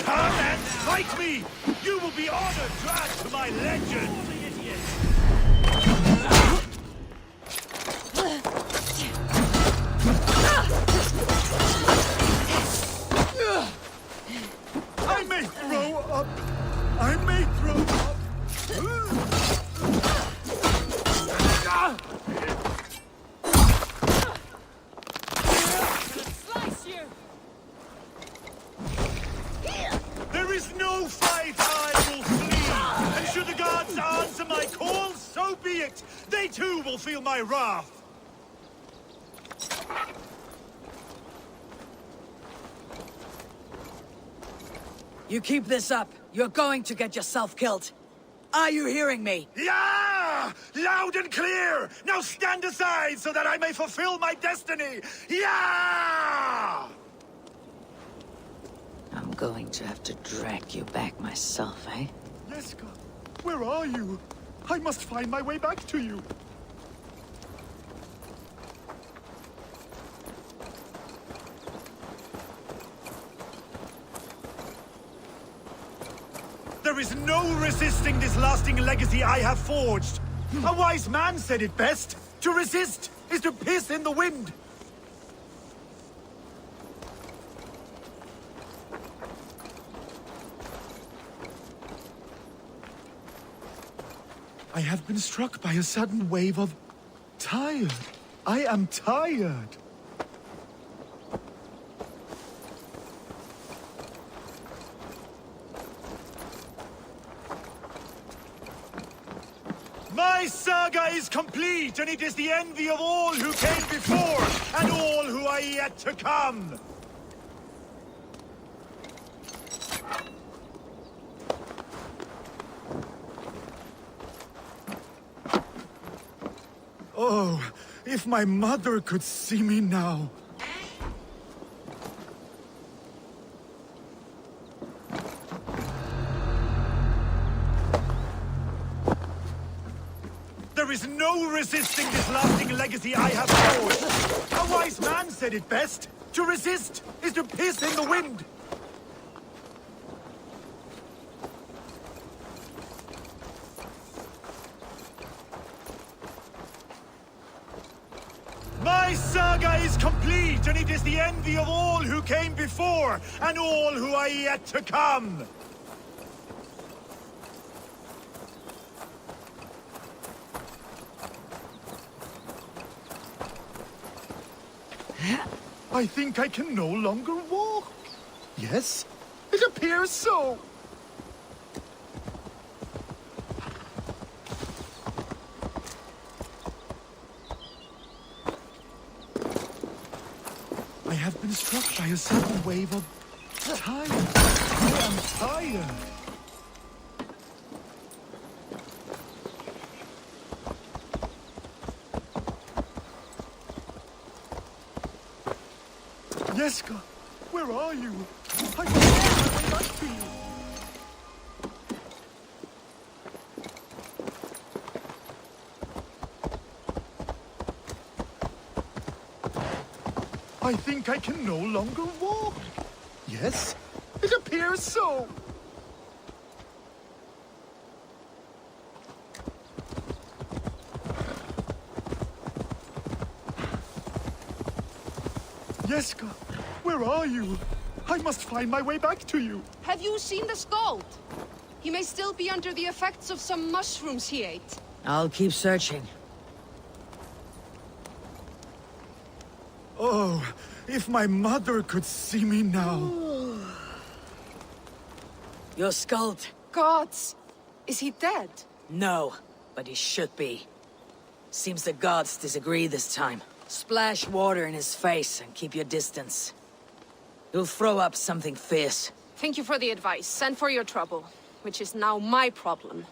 Come and fight me! You will be honored to add to my legend! I may throw up! I may throw up! Slice you! There is no fight I will flee! And should the gods answer my call, so be it! They too will feel my wrath! You keep this up, you're going to get yourself killed. Are you hearing me? Yeah! Loud and clear! Now stand aside so that I may fulfill my destiny! Yeah! I'm going to have to drag you back myself, eh? Yeska, where are you? I must find my way back to you. There is no resisting this lasting legacy I have forged. A wise man said it best. To resist is to piss in the wind. I have been struck by a sudden wave of tired. I am tired. My saga is complete, and it is the envy of all who came before, and all who are yet to come. Oh, if my mother could see me now. There is no resisting this lasting legacy I have forged. A wise man said it best. To resist is to piss in the wind. My saga is complete, and it is the envy of all who came before, and all who are yet to come. I think I can no longer walk. Yes, it appears so. I have been struck by a sudden wave of tired. I am tired. Yeska, where are you? I must find my way back to you. I think I can no longer walk. Yes, it appears so. Yeska, where are you? I must find my way back to you. Have you seen the Skald? He may still be under the effects of some mushrooms he ate. I'll keep searching. Oh, if my mother could see me now. Your Skald. Gods! Is he dead? No, but he should be. Seems the gods disagree this time. Splash water in his face and keep your distance. He'll throw up something fierce. Thank you for the advice, and for your trouble, which is now my problem.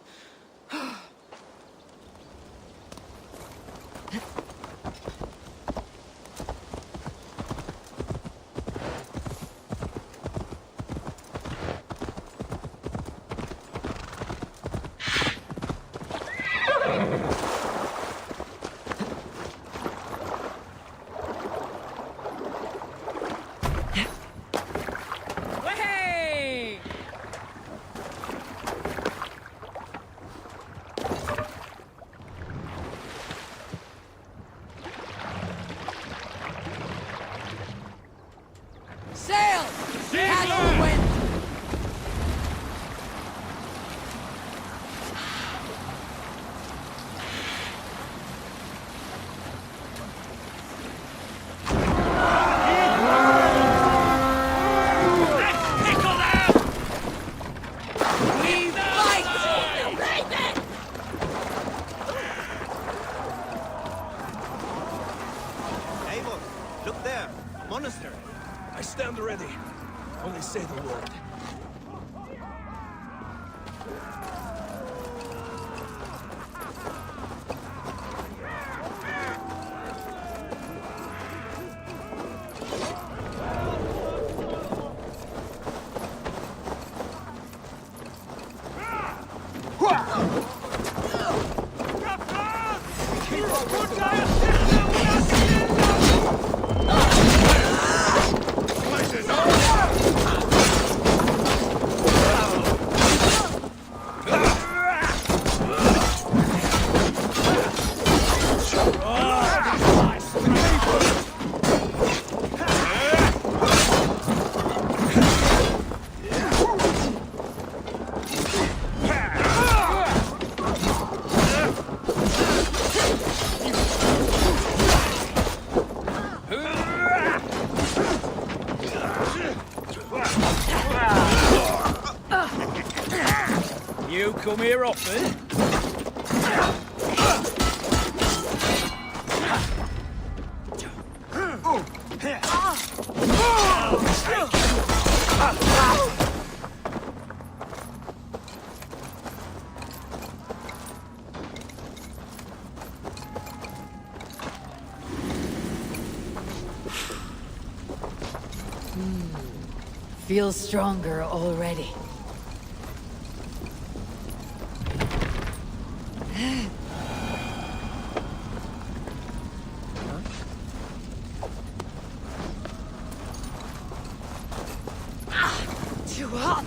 Sail! Catch the wind! Eivor, look there. Monastery. I stand ready. Only say the word. You come here often? Feels stronger already. Too hot!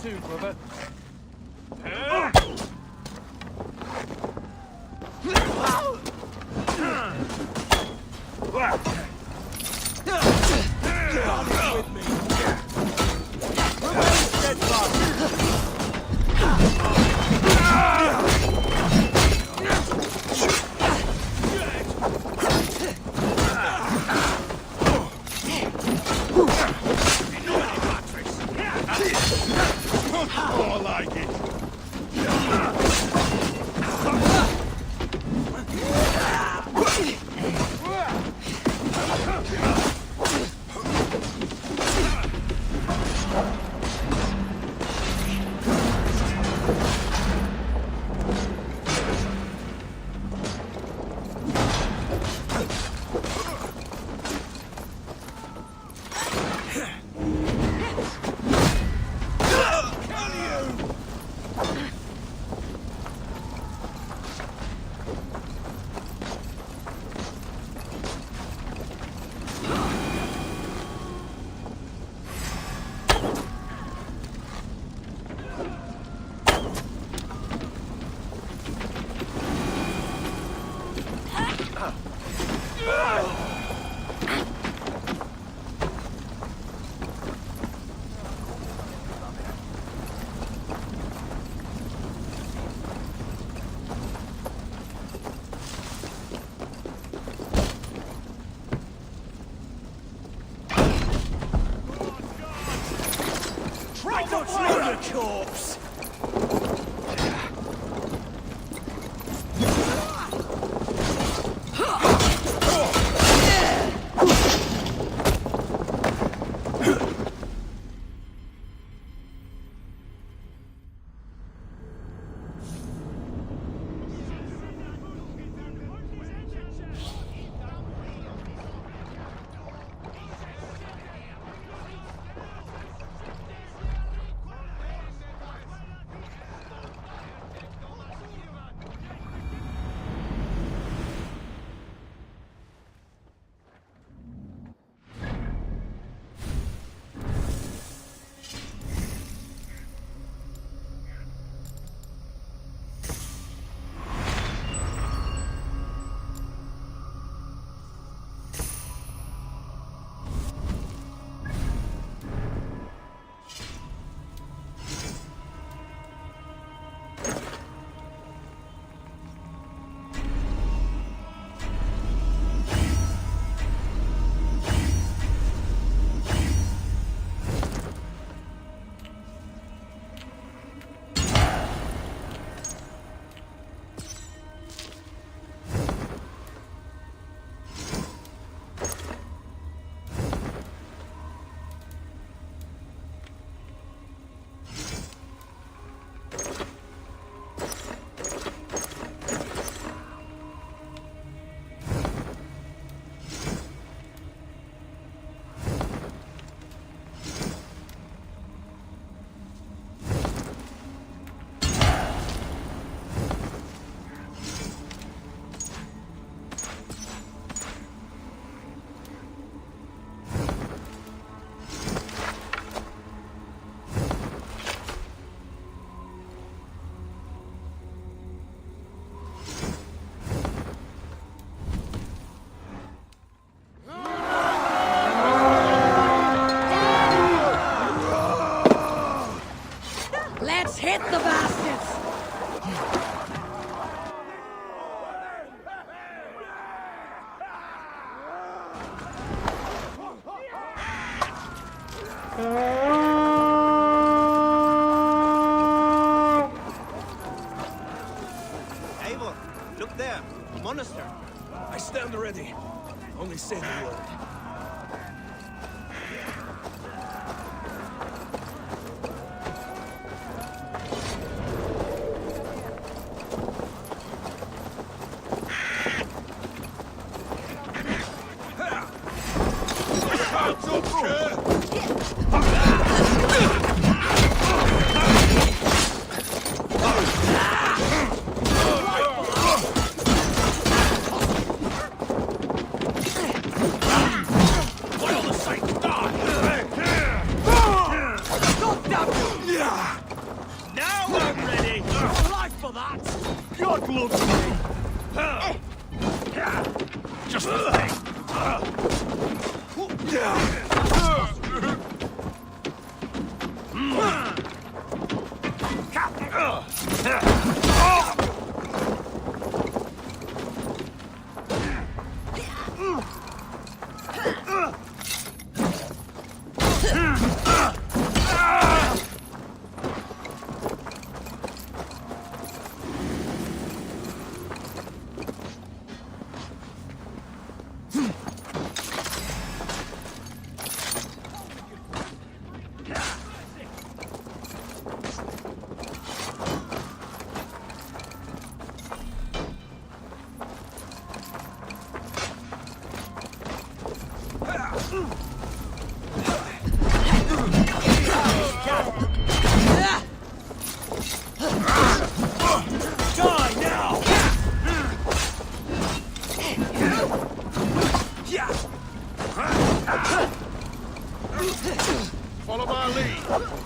Too, brother. With me. Remain steadfast. More like it. Corpse! Hit the bastards! monastery. I stand ready. Only say the word. Follow my lead.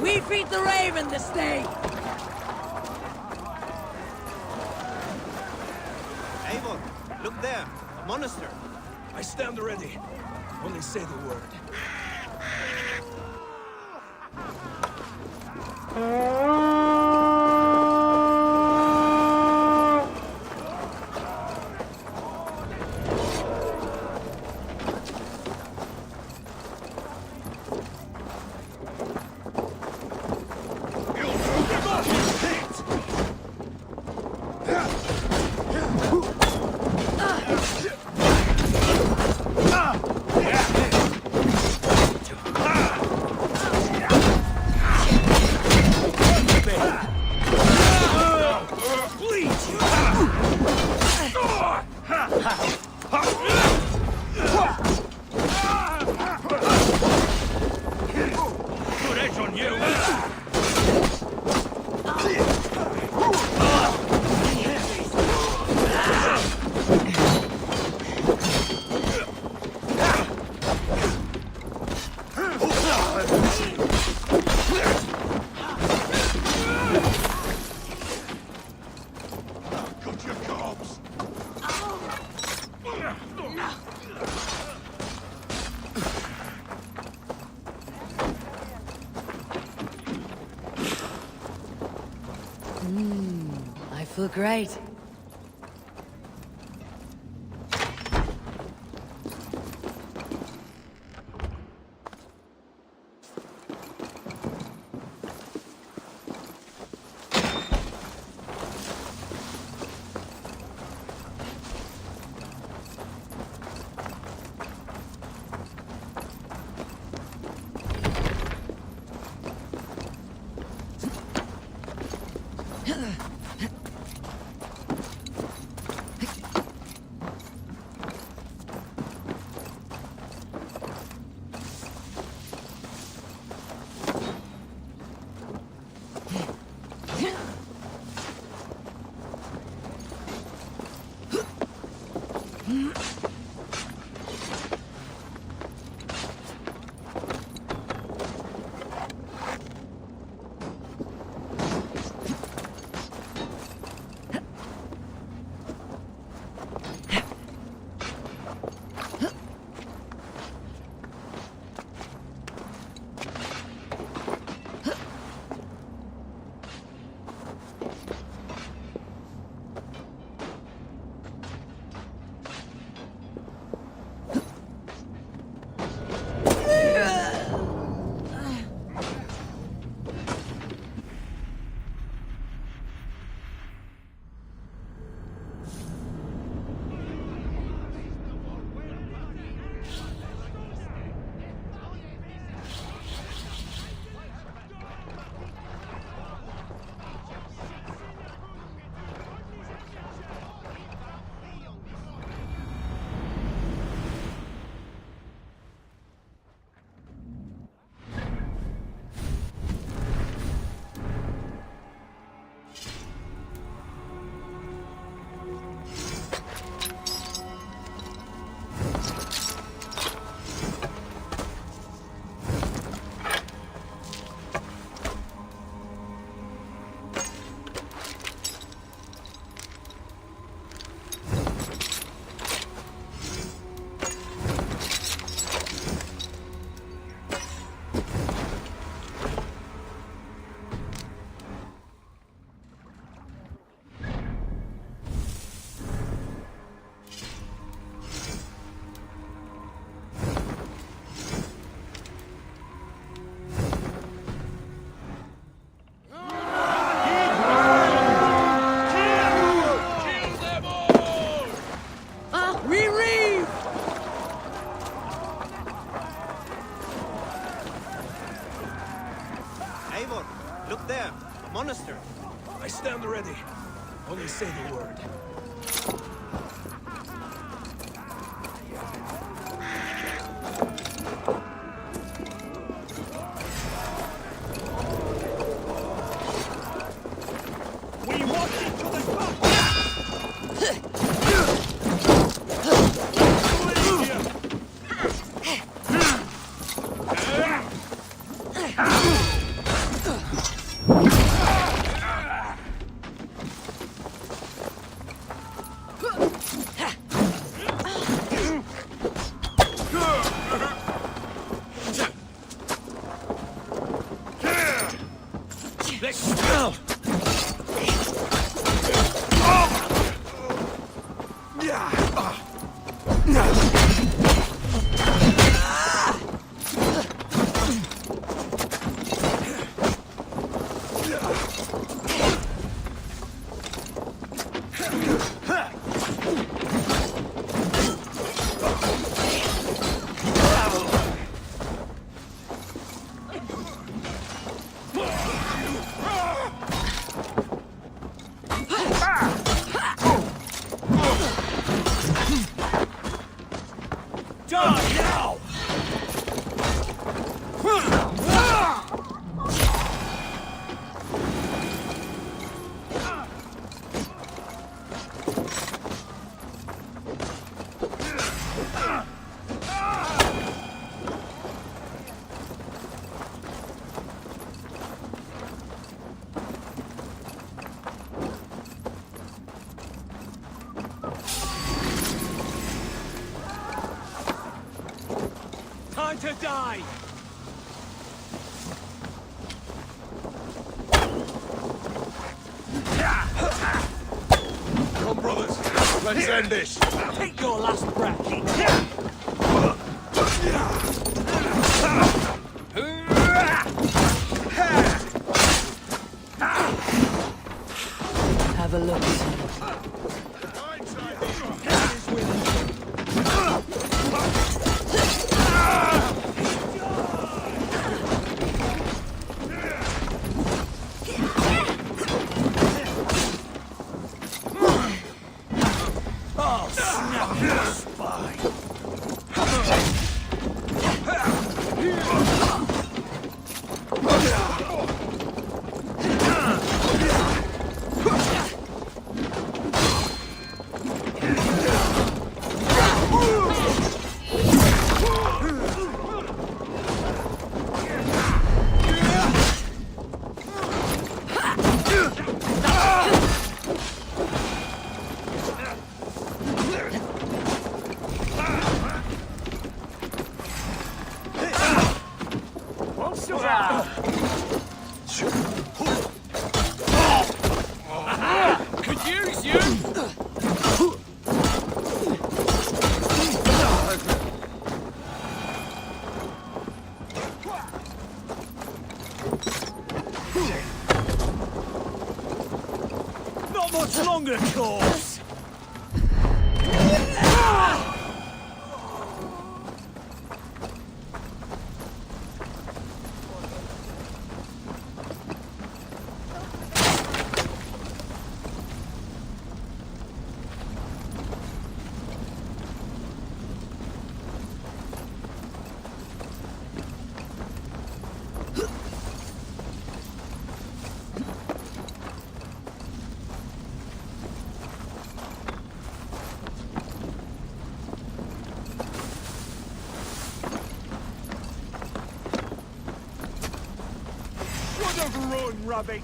We feed the raven this day! Eivor, look there, a monastery. I stand ready. Only say the word. I feel great. Monastery. I stand ready. Only say the word. We walk into the spot. Time to die! Let's end this. Take your last breath. Have a look. Oh, snap your spine. Could use you! Not much longer, corpse. What a run, rabbit!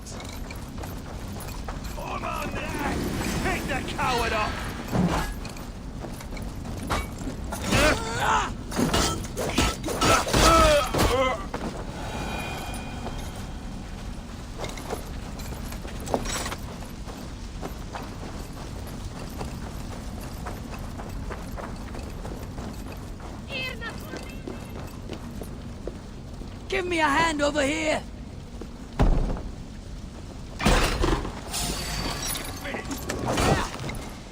Come on there! Pick the coward up! Give me a hand over here!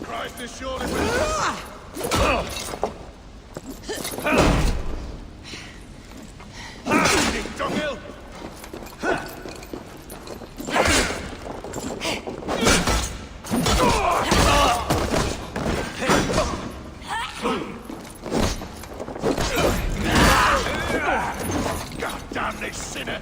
Christ is surely dunghill! God damn this sinner!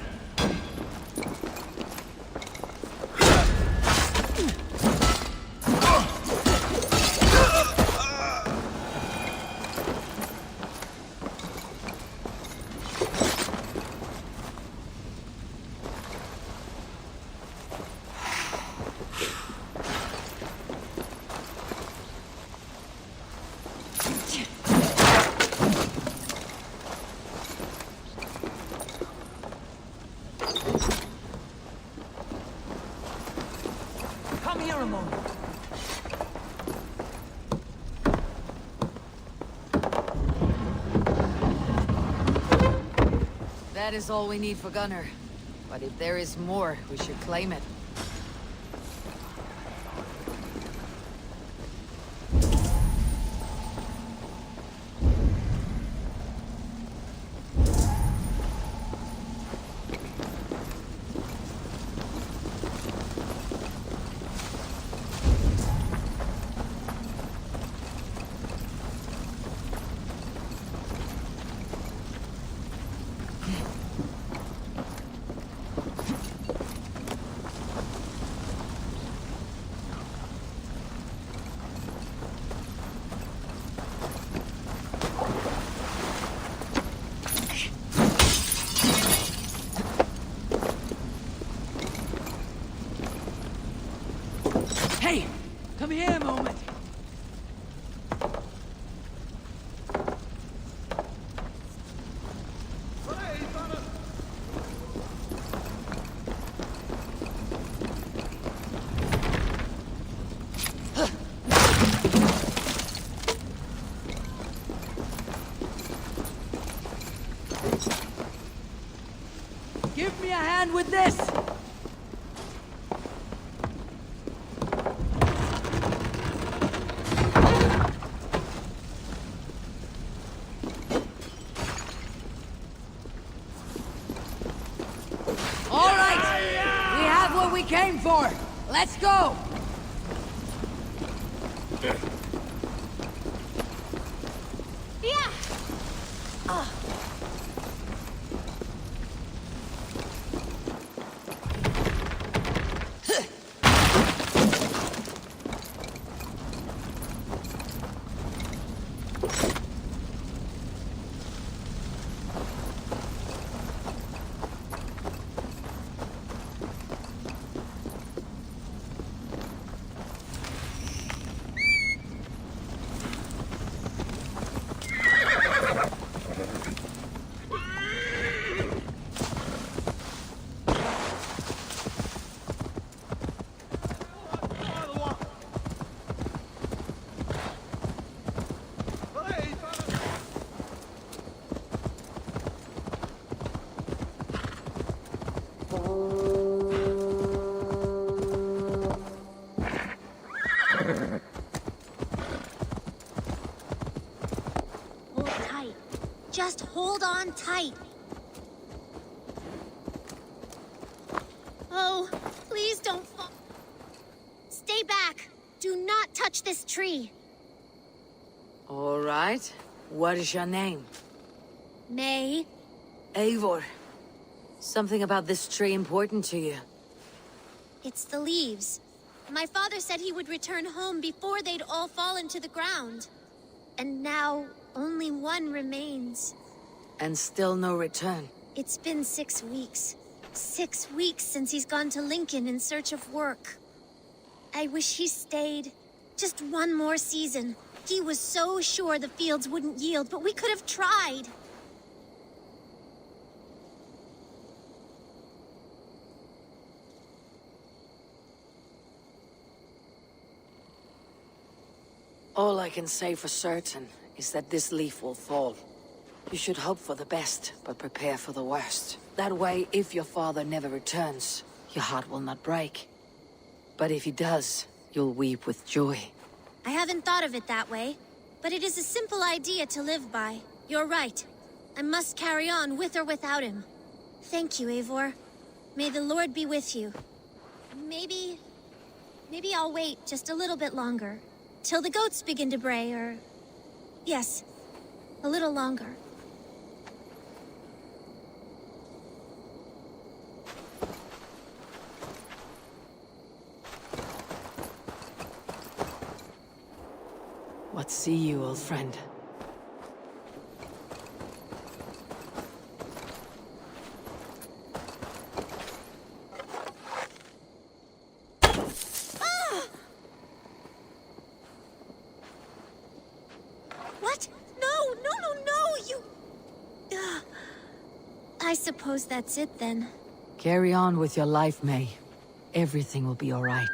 Come here a moment. That is all we need for Gunner. But if there is more, we should claim it. Hey! Come here a moment! with this! All right! We have what we came for! Let's go! Yeah! Hold tight. Just hold on tight. Oh, please don't fall. Stay back. Do not touch this tree. All right. What is your name? May. Eivor. Something about this tree important to you? It's the leaves. My father said he would return home before they'd all fallen to the ground. And now, only one remains. And still no return. It's been 6 weeks. 6 weeks since he's gone to Lincoln in search of work. I wish he stayed. Just one more season. He was so sure the fields wouldn't yield, but we could have tried. All I can say for certain is that this leaf will fall. You should hope for the best, but prepare for the worst. That way, if your father never returns, your heart will not break. But if he does, you'll weep with joy. I haven't thought of it that way, but it is a simple idea to live by. You're right. I must carry on with or without him. Thank you, Eivor. May the Lord be with you. Maybe I'll wait just a little bit longer. Till the goats begin to bray, or... Yes, a little longer. What see you, old friend? What? No, you... I suppose that's it then. Carry on with your life, May. Everything will be all right.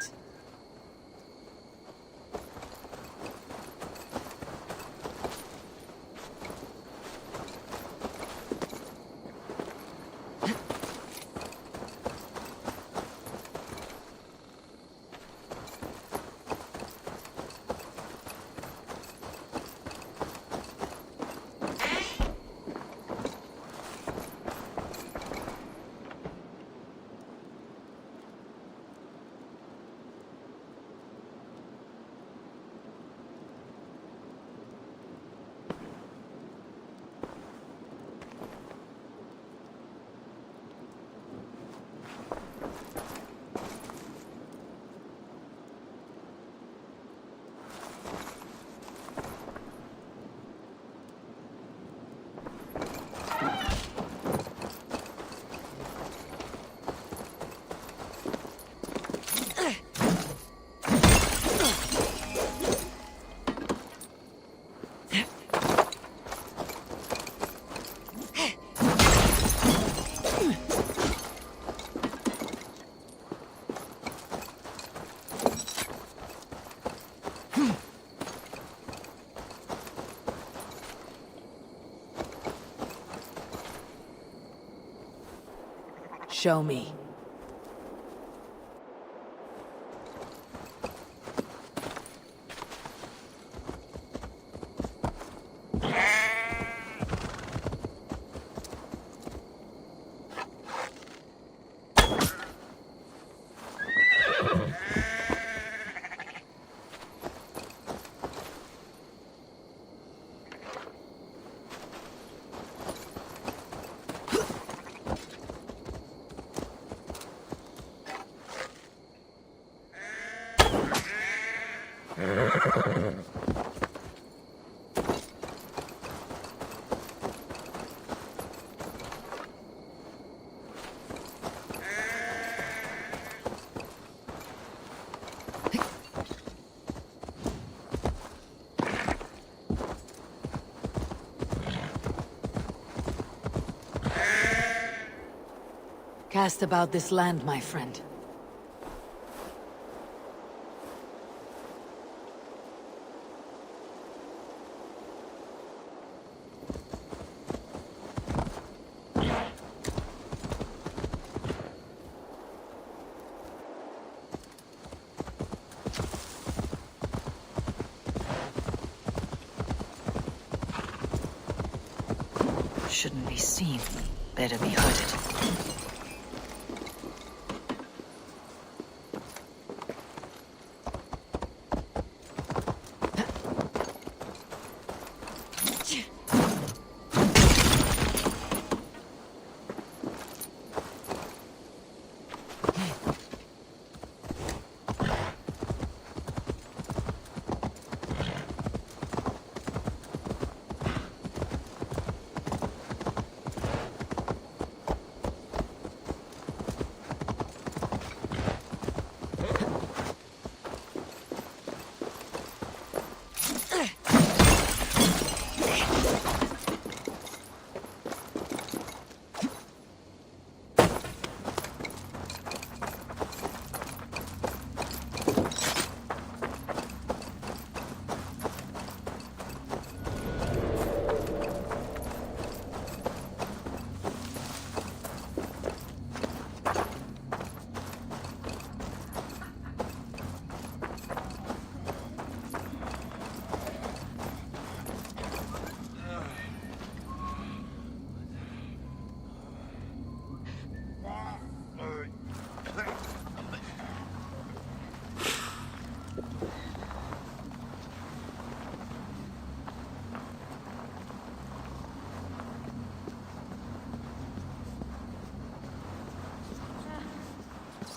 Show me. Cast about this land, my friend. Shouldn't be seen. Better be hooded.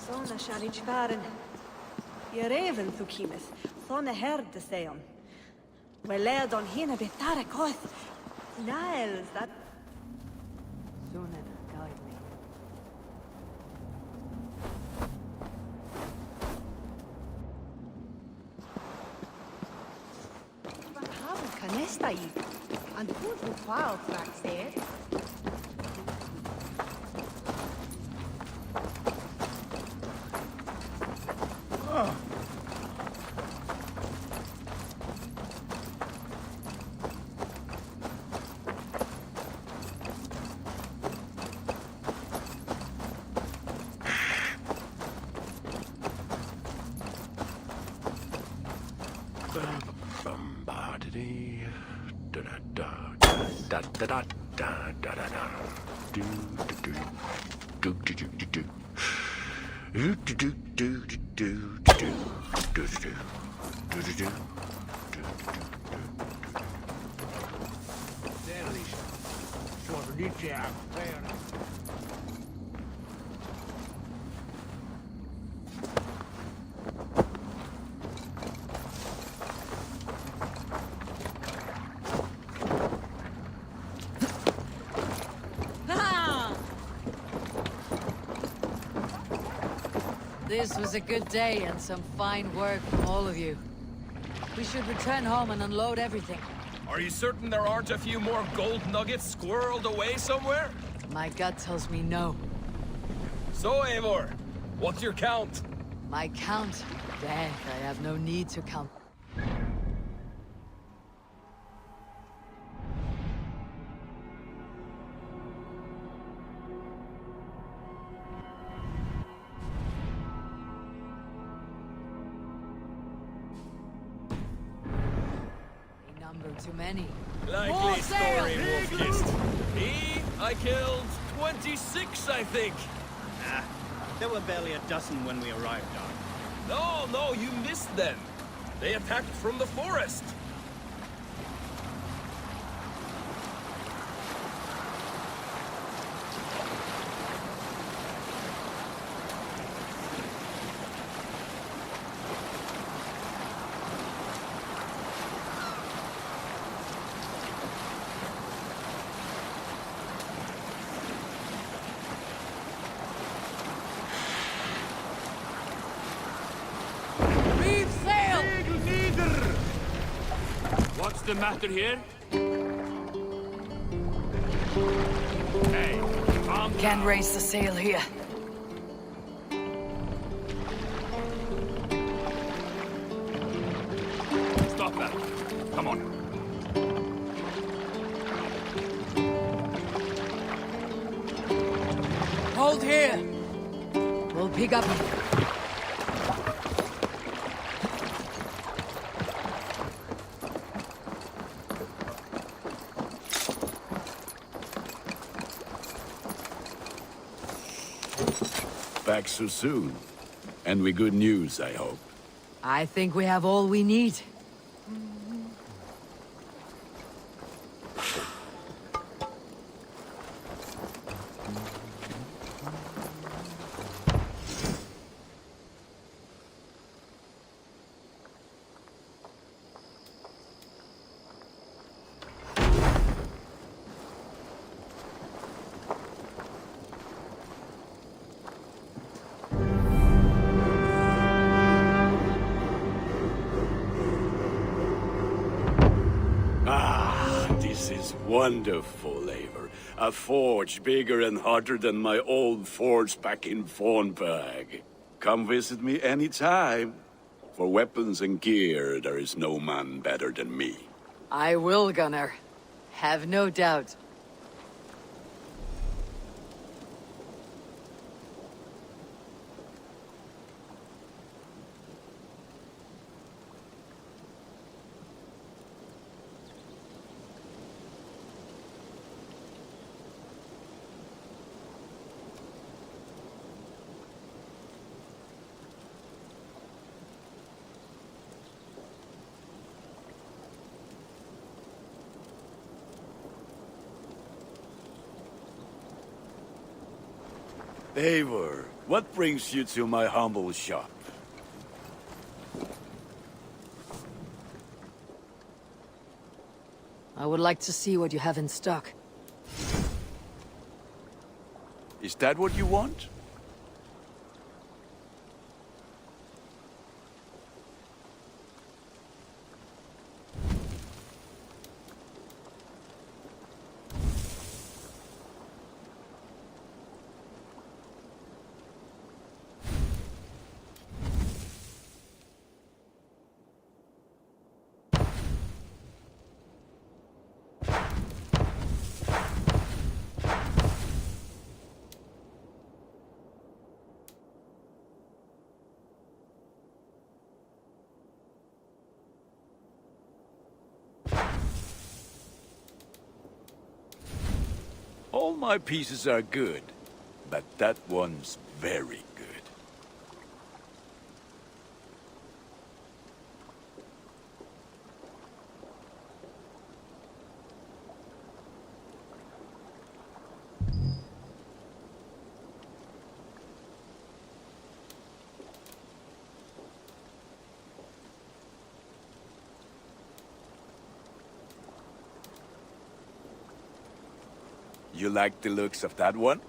Sona Sharich Varen. Your raven Thukimith, Sona herd the Seon. Well led on Hina Betara Koth. Niles that. Sona guide me. But how Canesta and who will wild tracks there? This was a good day and some fine work from all of you. We should return home and unload everything. Are you certain there aren't a few more gold nuggets squirreled away somewhere? My gut tells me no. So, Eivor, what's your count? My count? Death, I have no need to count. Too many. Likely story, Wolfkist. Me, I killed 26, I think. Nah, there were barely a dozen when we arrived, Dog. No, you missed them. They attacked from the forest. What's the matter here? Hey, Can't raise the sail here. gold here. We'll pick up. Back so soon. And with good news, I hope. I think we have all we need. This is wonderful, Eivor. A forge bigger and hotter than my old forge back in Fornburg. Come visit me anytime. For weapons and gear, there is no man better than me. I will, Gunnar. Have no doubt. Eivor, what brings you to my humble shop? I would like to see what you have in stock. Is that what you want? All my pieces are good, but that one's very good. You like the looks of that one?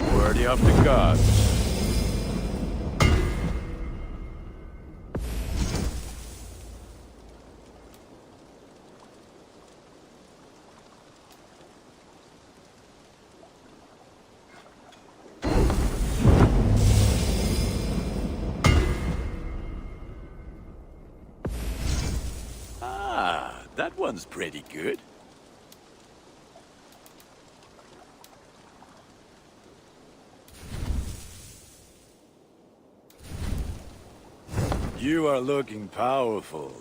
Worthy of the gods. That one's pretty good. You are looking powerful.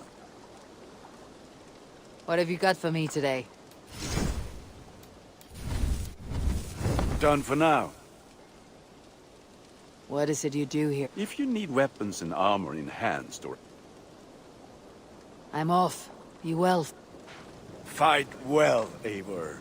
What have you got for me today? Done for now. What is it you do here? If you need weapons and armor enhanced or... I'm off. Be well. Fight well, Eivor.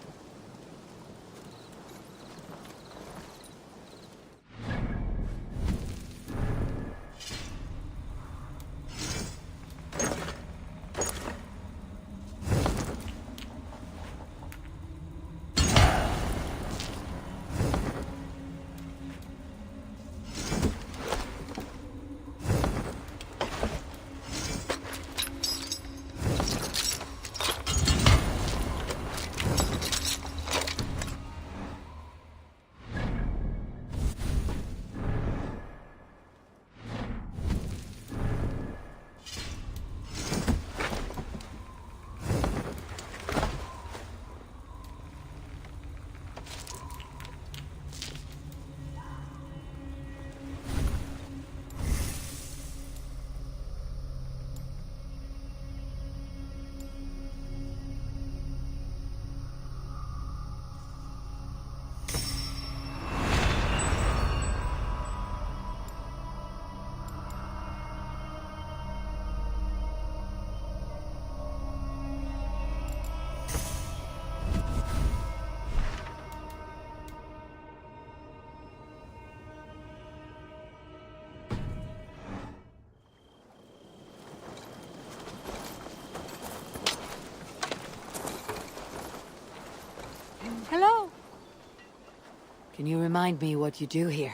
Can you remind me what you do here?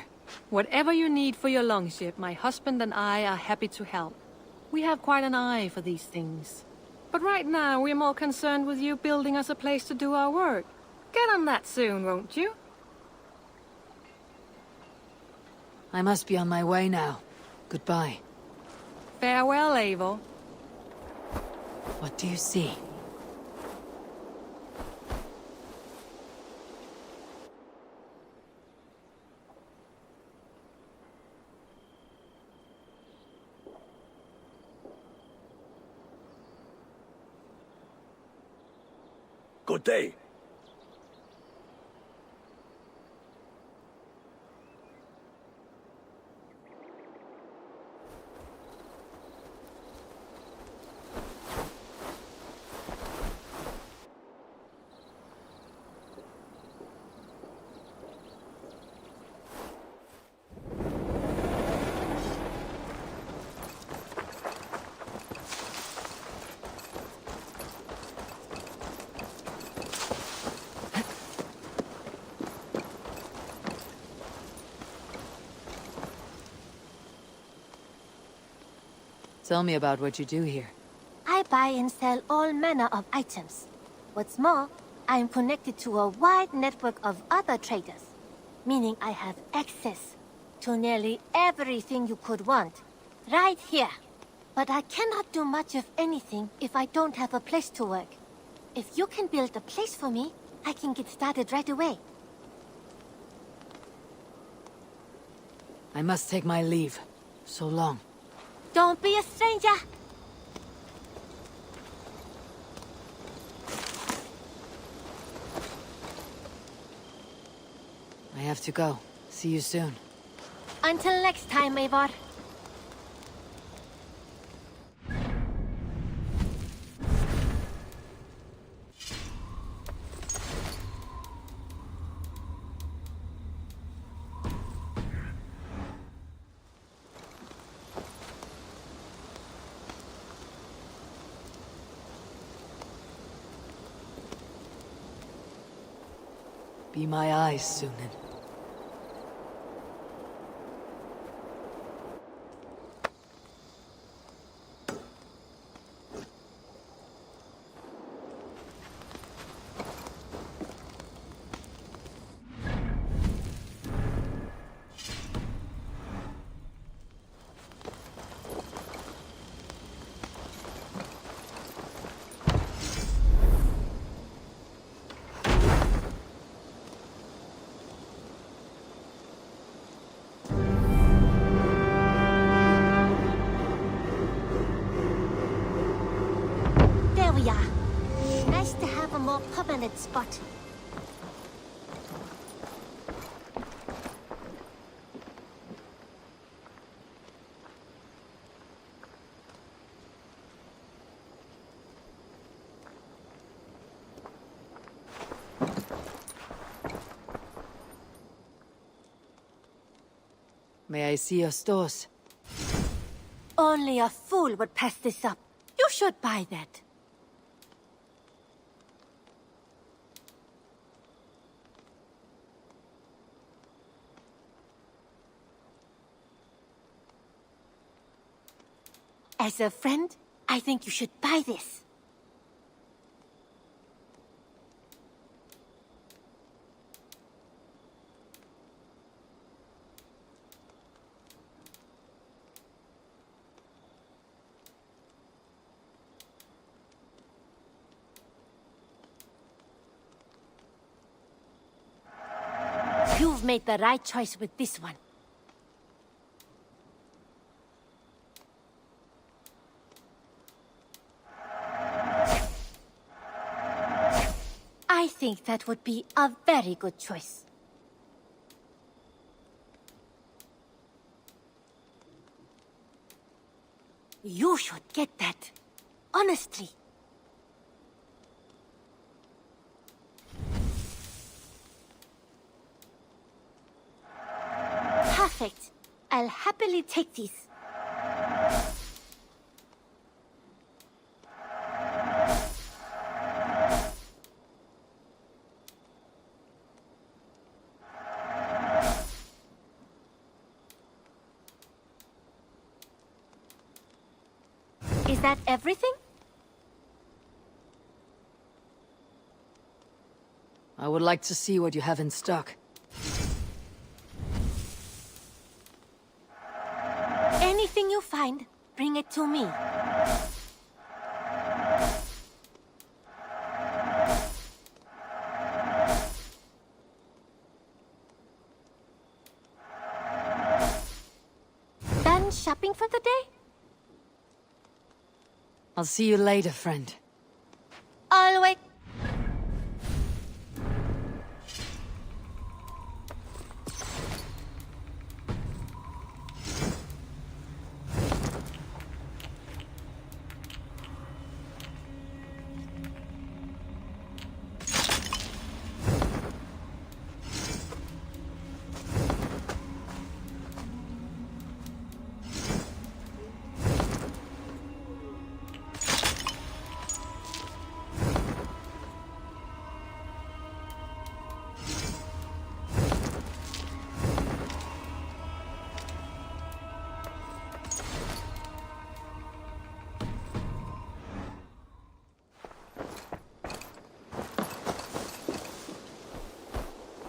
Whatever you need for your longship, my husband and I are happy to help. We have quite an eye for these things. But right now, we're more concerned with you building us a place to do our work. Get on that soon, won't you? I must be on my way now. Goodbye. Farewell, Eivor. What do you see? Good day. Tell me about what you do here. I buy and sell all manner of items. What's more, I am connected to a wide network of other traders, meaning I have access to nearly everything you could want, right here. But I cannot do much of anything if I don't have a place to work. If you can build a place for me, I can get started right away. I must take my leave. So long. Don't be a stranger! I have to go. See you soon. Until next time, Eivor. Be my eyes, Sunan. Nice to have a more permanent spot. May I see your stores? Only a fool would pass this up. You should buy that. As a friend, I think you should buy this. You've made the right choice with this one. I think that would be a very good choice. You should get that. Honestly. Perfect. I'll happily take these. Is that everything? I would like to see what you have in stock. Anything you find, bring it to me. Done shopping for the day? I'll see you later, friend. Always.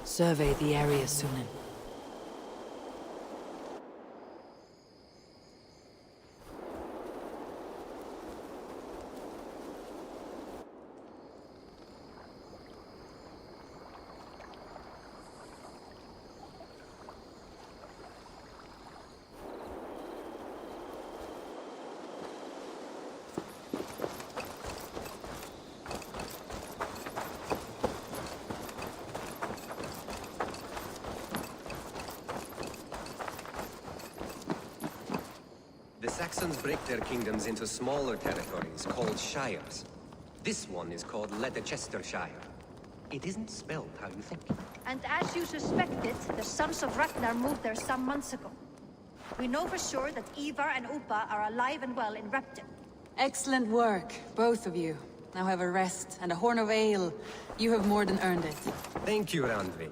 Survey the area, Sunan. The Saxons break their kingdoms into smaller territories called shires. This one is called Leicestershire. It isn't spelled how you think. And as you suspected, the sons of Ragnar moved there some months ago. We know for sure that Ivar and Upa are alive and well in Repton. Excellent work, both of you. Now have a rest and a horn of ale. You have more than earned it. Thank you, Randvi.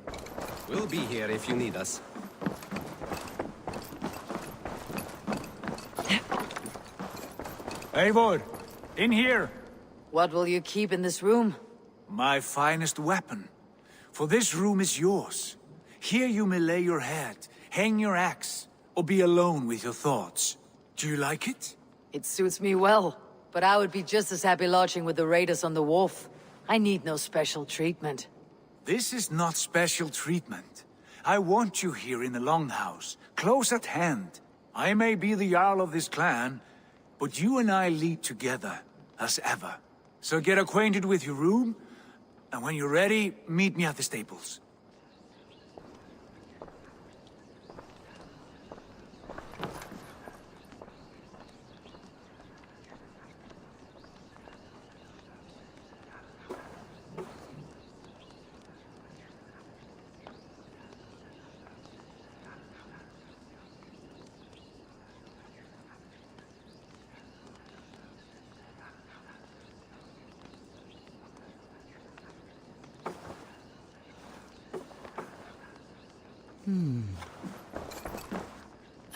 We'll be here if you need us. Eivor, in here! What will you keep in this room? My finest weapon. For this room is yours. Here you may lay your head, hang your axe, or be alone with your thoughts. Do you like it? It suits me well, but I would be just as happy lodging with the raiders on the wharf. I need no special treatment. This is not special treatment. I want you here in the Longhouse, close at hand. I may be the Jarl of this clan, but you and I lead together, as ever. So get acquainted with your room, and when you're ready, meet me at the stables.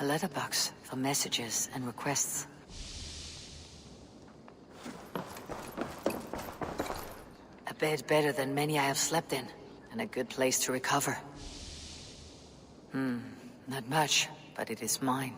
A letterbox for messages and requests. A bed better than many I have slept in, and a good place to recover. Not much, but it is mine.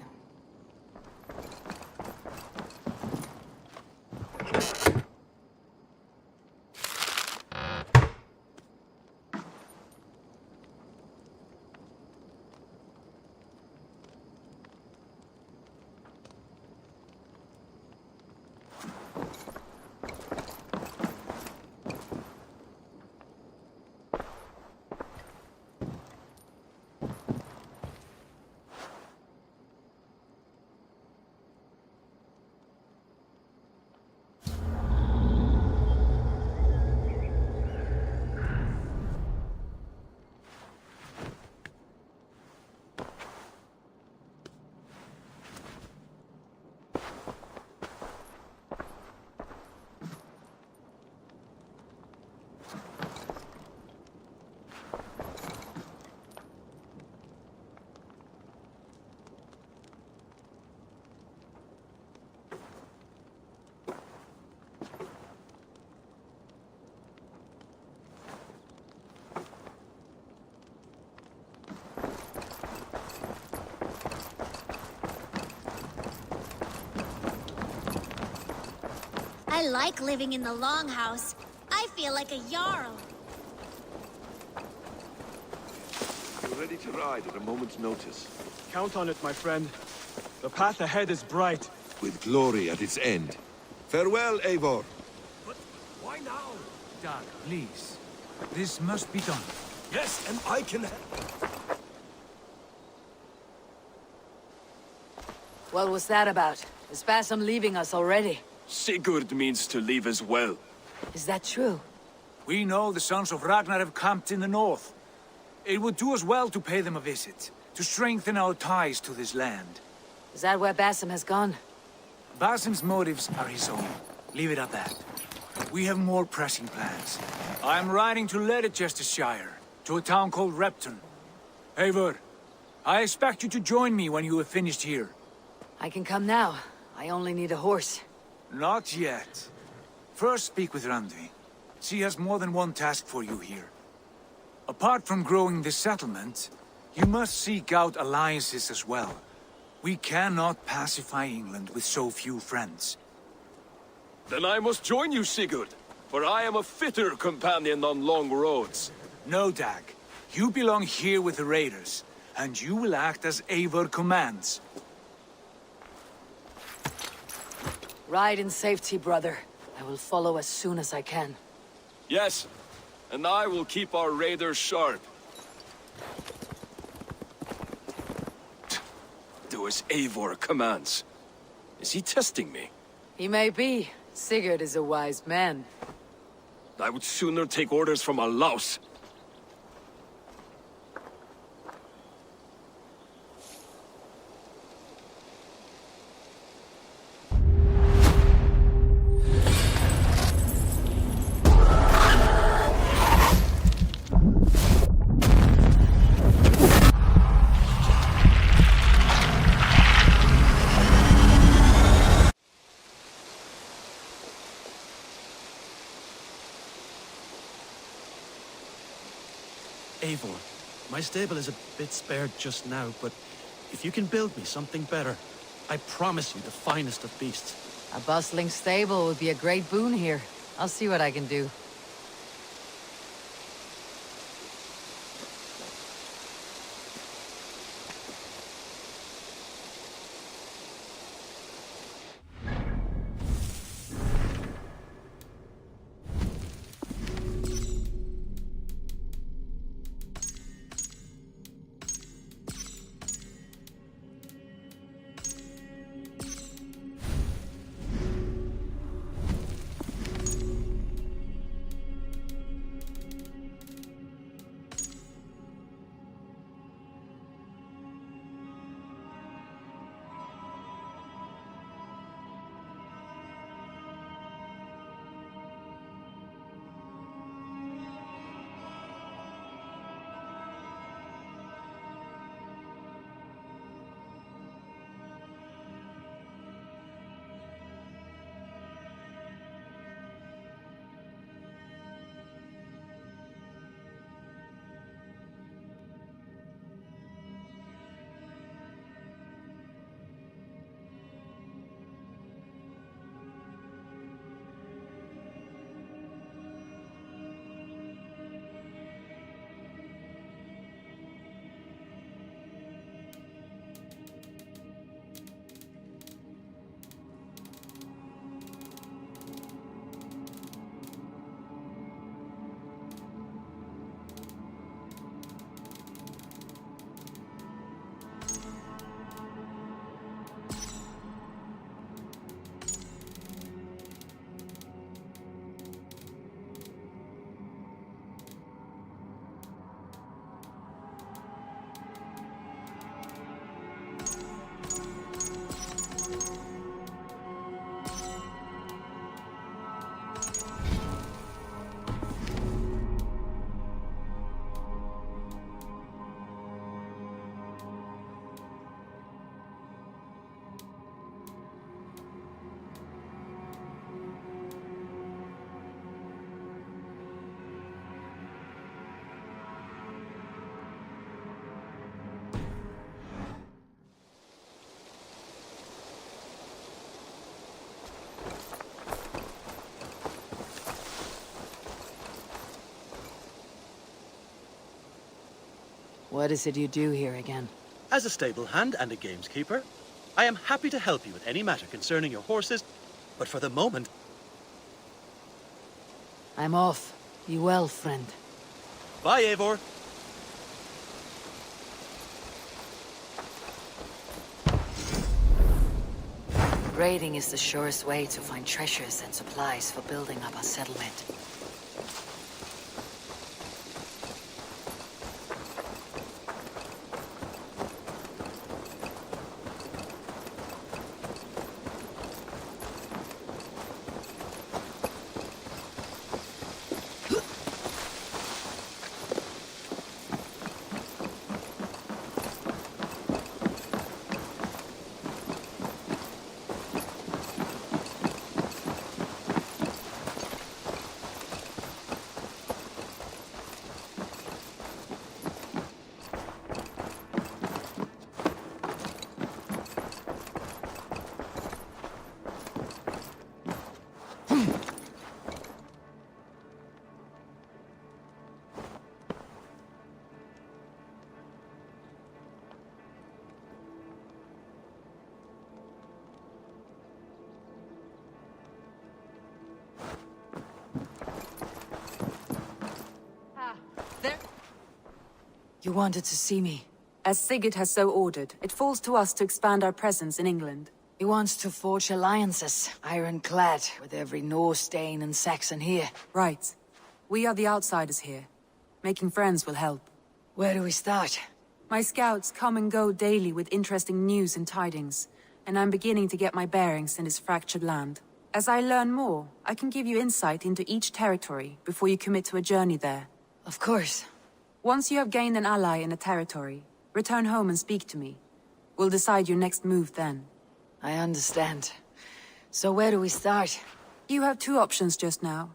I like living in the Longhouse. I feel like a Jarl. You're ready to ride at a moment's notice. Count on it, my friend. The path ahead is bright. With glory at its end. Farewell, Eivor. But why now? Dag, please. This must be done. Yes, and I can help. What was that about? Is Basim leaving us already? Sigurd means to leave as well. Is that true? We know the sons of Ragnar have camped in the north. It would do us well to pay them a visit, to strengthen our ties to this land. Is that where Basim has gone? Basim's motives are his own. Leave it at that. We have more pressing plans. I am riding to Leicestershire, to a town called Repton. Eivor, I expect you to join me when you have finished here. I can come now. I only need a horse. Not yet. First speak with Randi. She has more than one task for you here. Apart from growing this settlement, you must seek out alliances as well. We cannot pacify England with so few friends. Then I must join you, Sigurd, for I am a fitter companion on long roads. No, Dag. You belong here with the raiders, and you will act as Eivor commands. Ride in safety, brother. I will follow as soon as I can. Yes, and I will keep our raiders sharp. Do as Eivor commands. Is he testing me? He may be. Sigurd is a wise man. I would sooner take orders from a louse. Eivor, my stable is a bit spared just now, but if you can build me something better, I promise you the finest of beasts. A bustling stable would be a great boon here. I'll see what I can do. What is it you do here again? As a stable hand and a gameskeeper, I am happy to help you with any matter concerning your horses, but for the moment... I'm off. Be well, friend. Bye, Eivor. Raiding is the surest way to find treasures and supplies for building up our settlement. You wanted to see me? As Sigurd has so ordered, it falls to us to expand our presence in England. He wants to forge alliances, ironclad, with every Norse, Dane, and Saxon here. Right. We are the outsiders here. Making friends will help. Where do we start? My scouts come and go daily with interesting news and tidings, and I'm beginning to get my bearings in this fractured land. As I learn more, I can give you insight into each territory before you commit to a journey there. Of course. Once you have gained an ally in a territory, return home and speak to me. We'll decide your next move then. I understand. So where do we start? You have two options just now.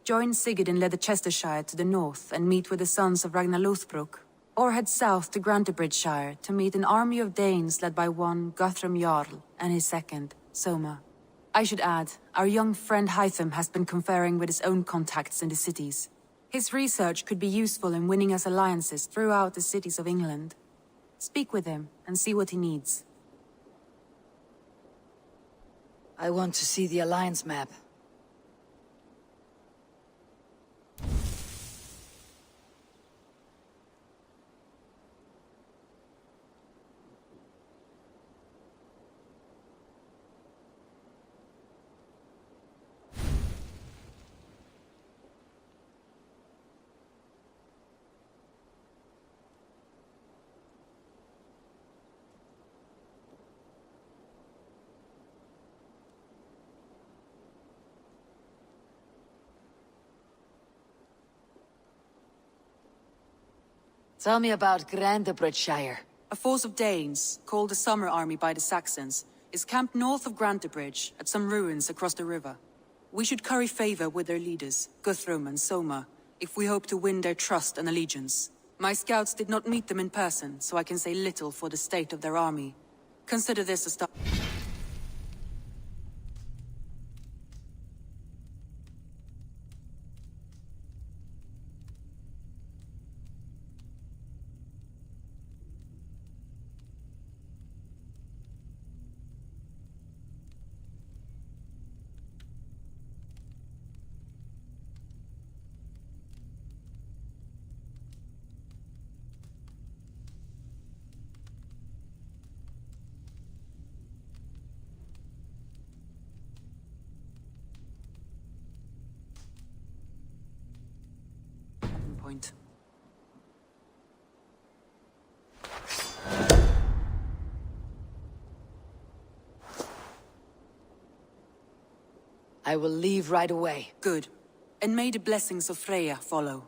Join Sigurd in Leicestershire to the north and meet with the sons of Ragnar Lothbrok, or head south to Grantebridgeshire to meet an army of Danes led by one Guthrum Jarl and his second, Soma. I should add, our young friend Hytham has been conferring with his own contacts in the cities. His research could be useful in winning us alliances throughout the cities of England. Speak with him and see what he needs. I want to see the alliance map. Tell me about Grantebridgeshire. A force of Danes, called the Summer Army by the Saxons, is camped north of Grantebridge at some ruins across the river. We should curry favor with their leaders, Guthrum and Soma, if we hope to win their trust and allegiance. My scouts did not meet them in person, so I can say little for the state of their army. Consider this a start. Point. I will leave right away. Good. And may the blessings of Freya follow.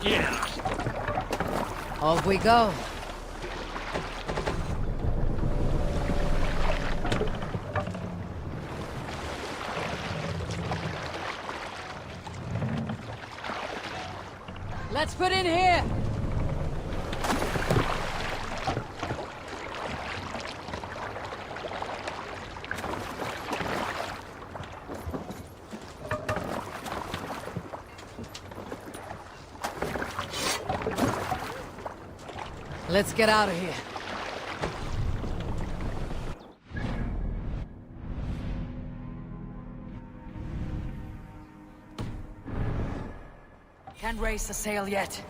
Yeah. Off we go. Let's put in here. Let's get out of here. Can't raise the sail yet.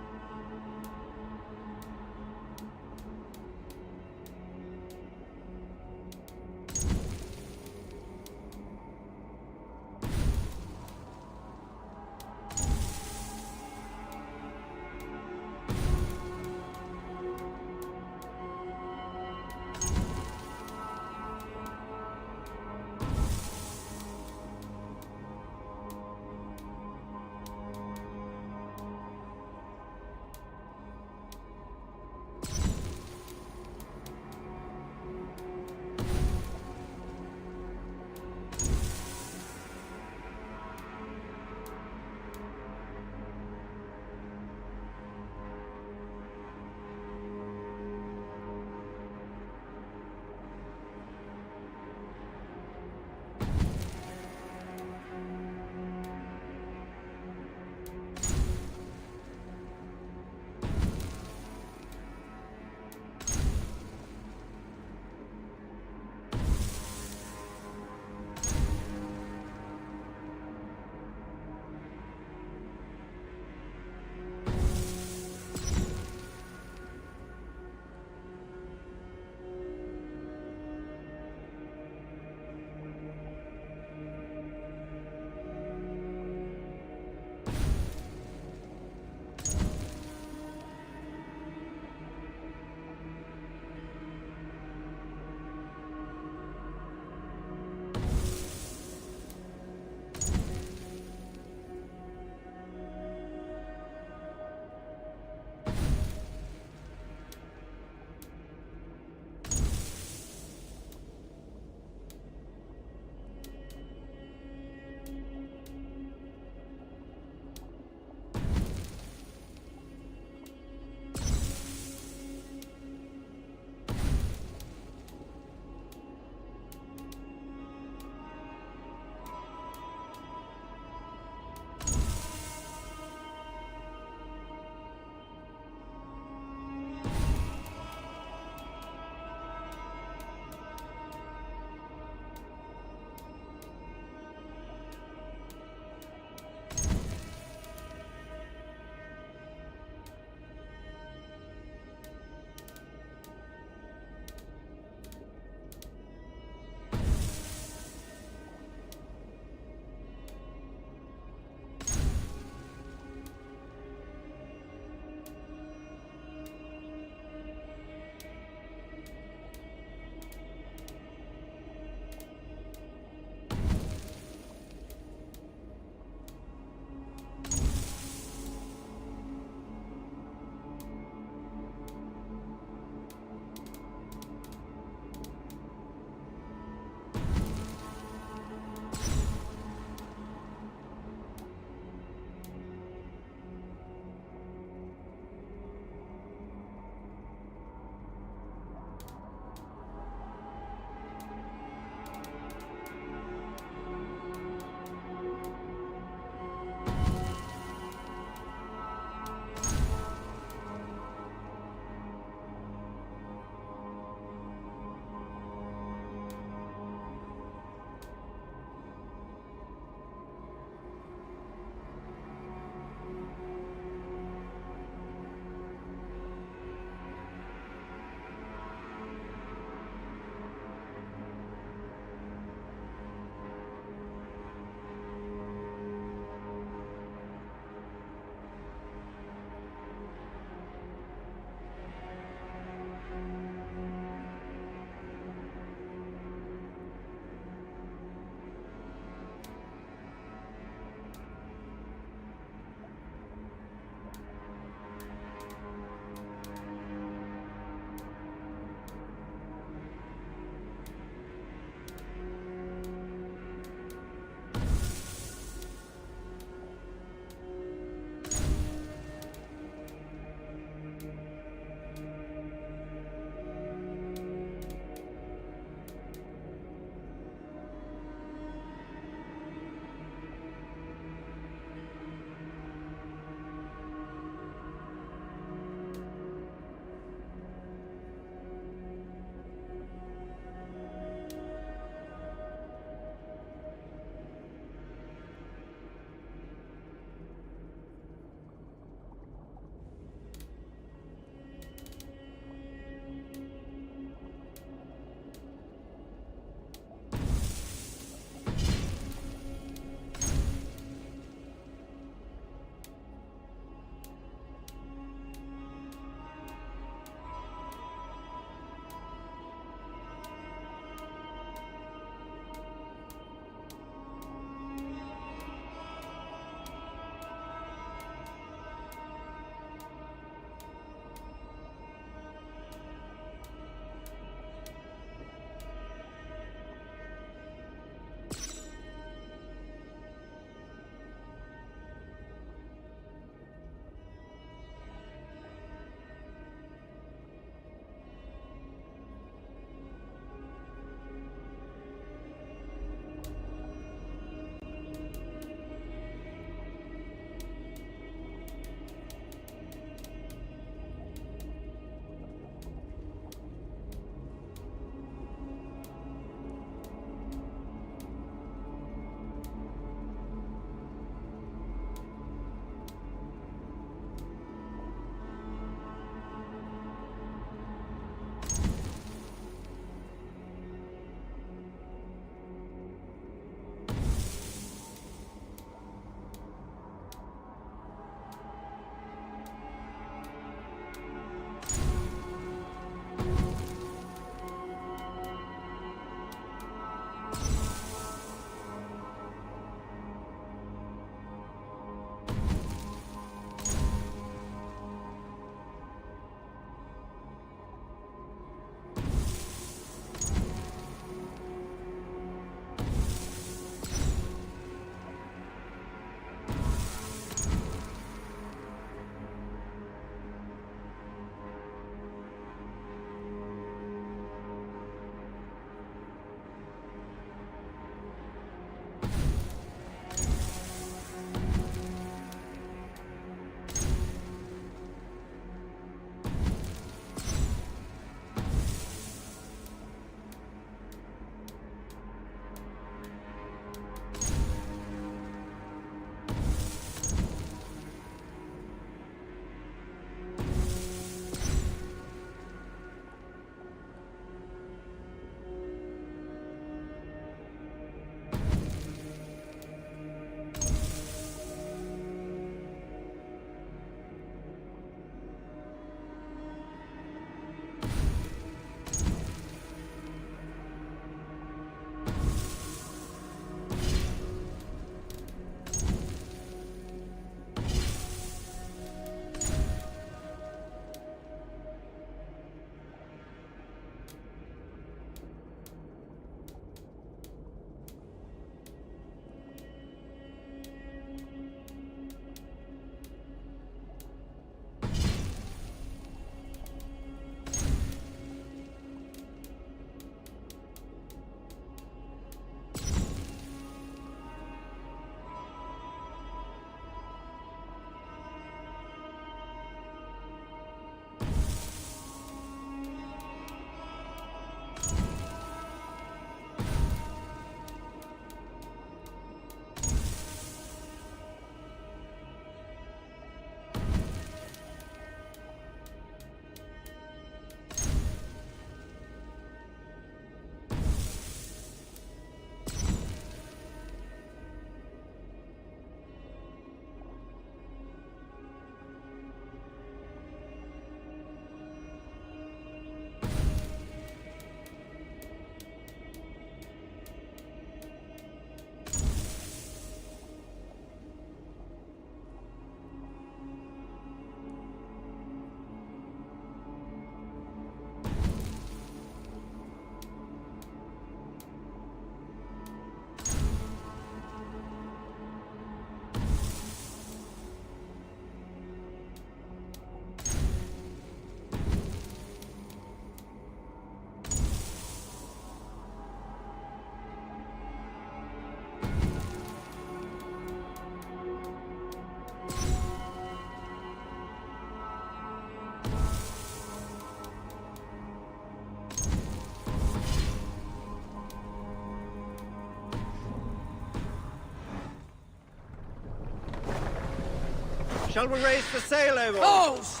Shall we raise the sail, Eivor? Pause!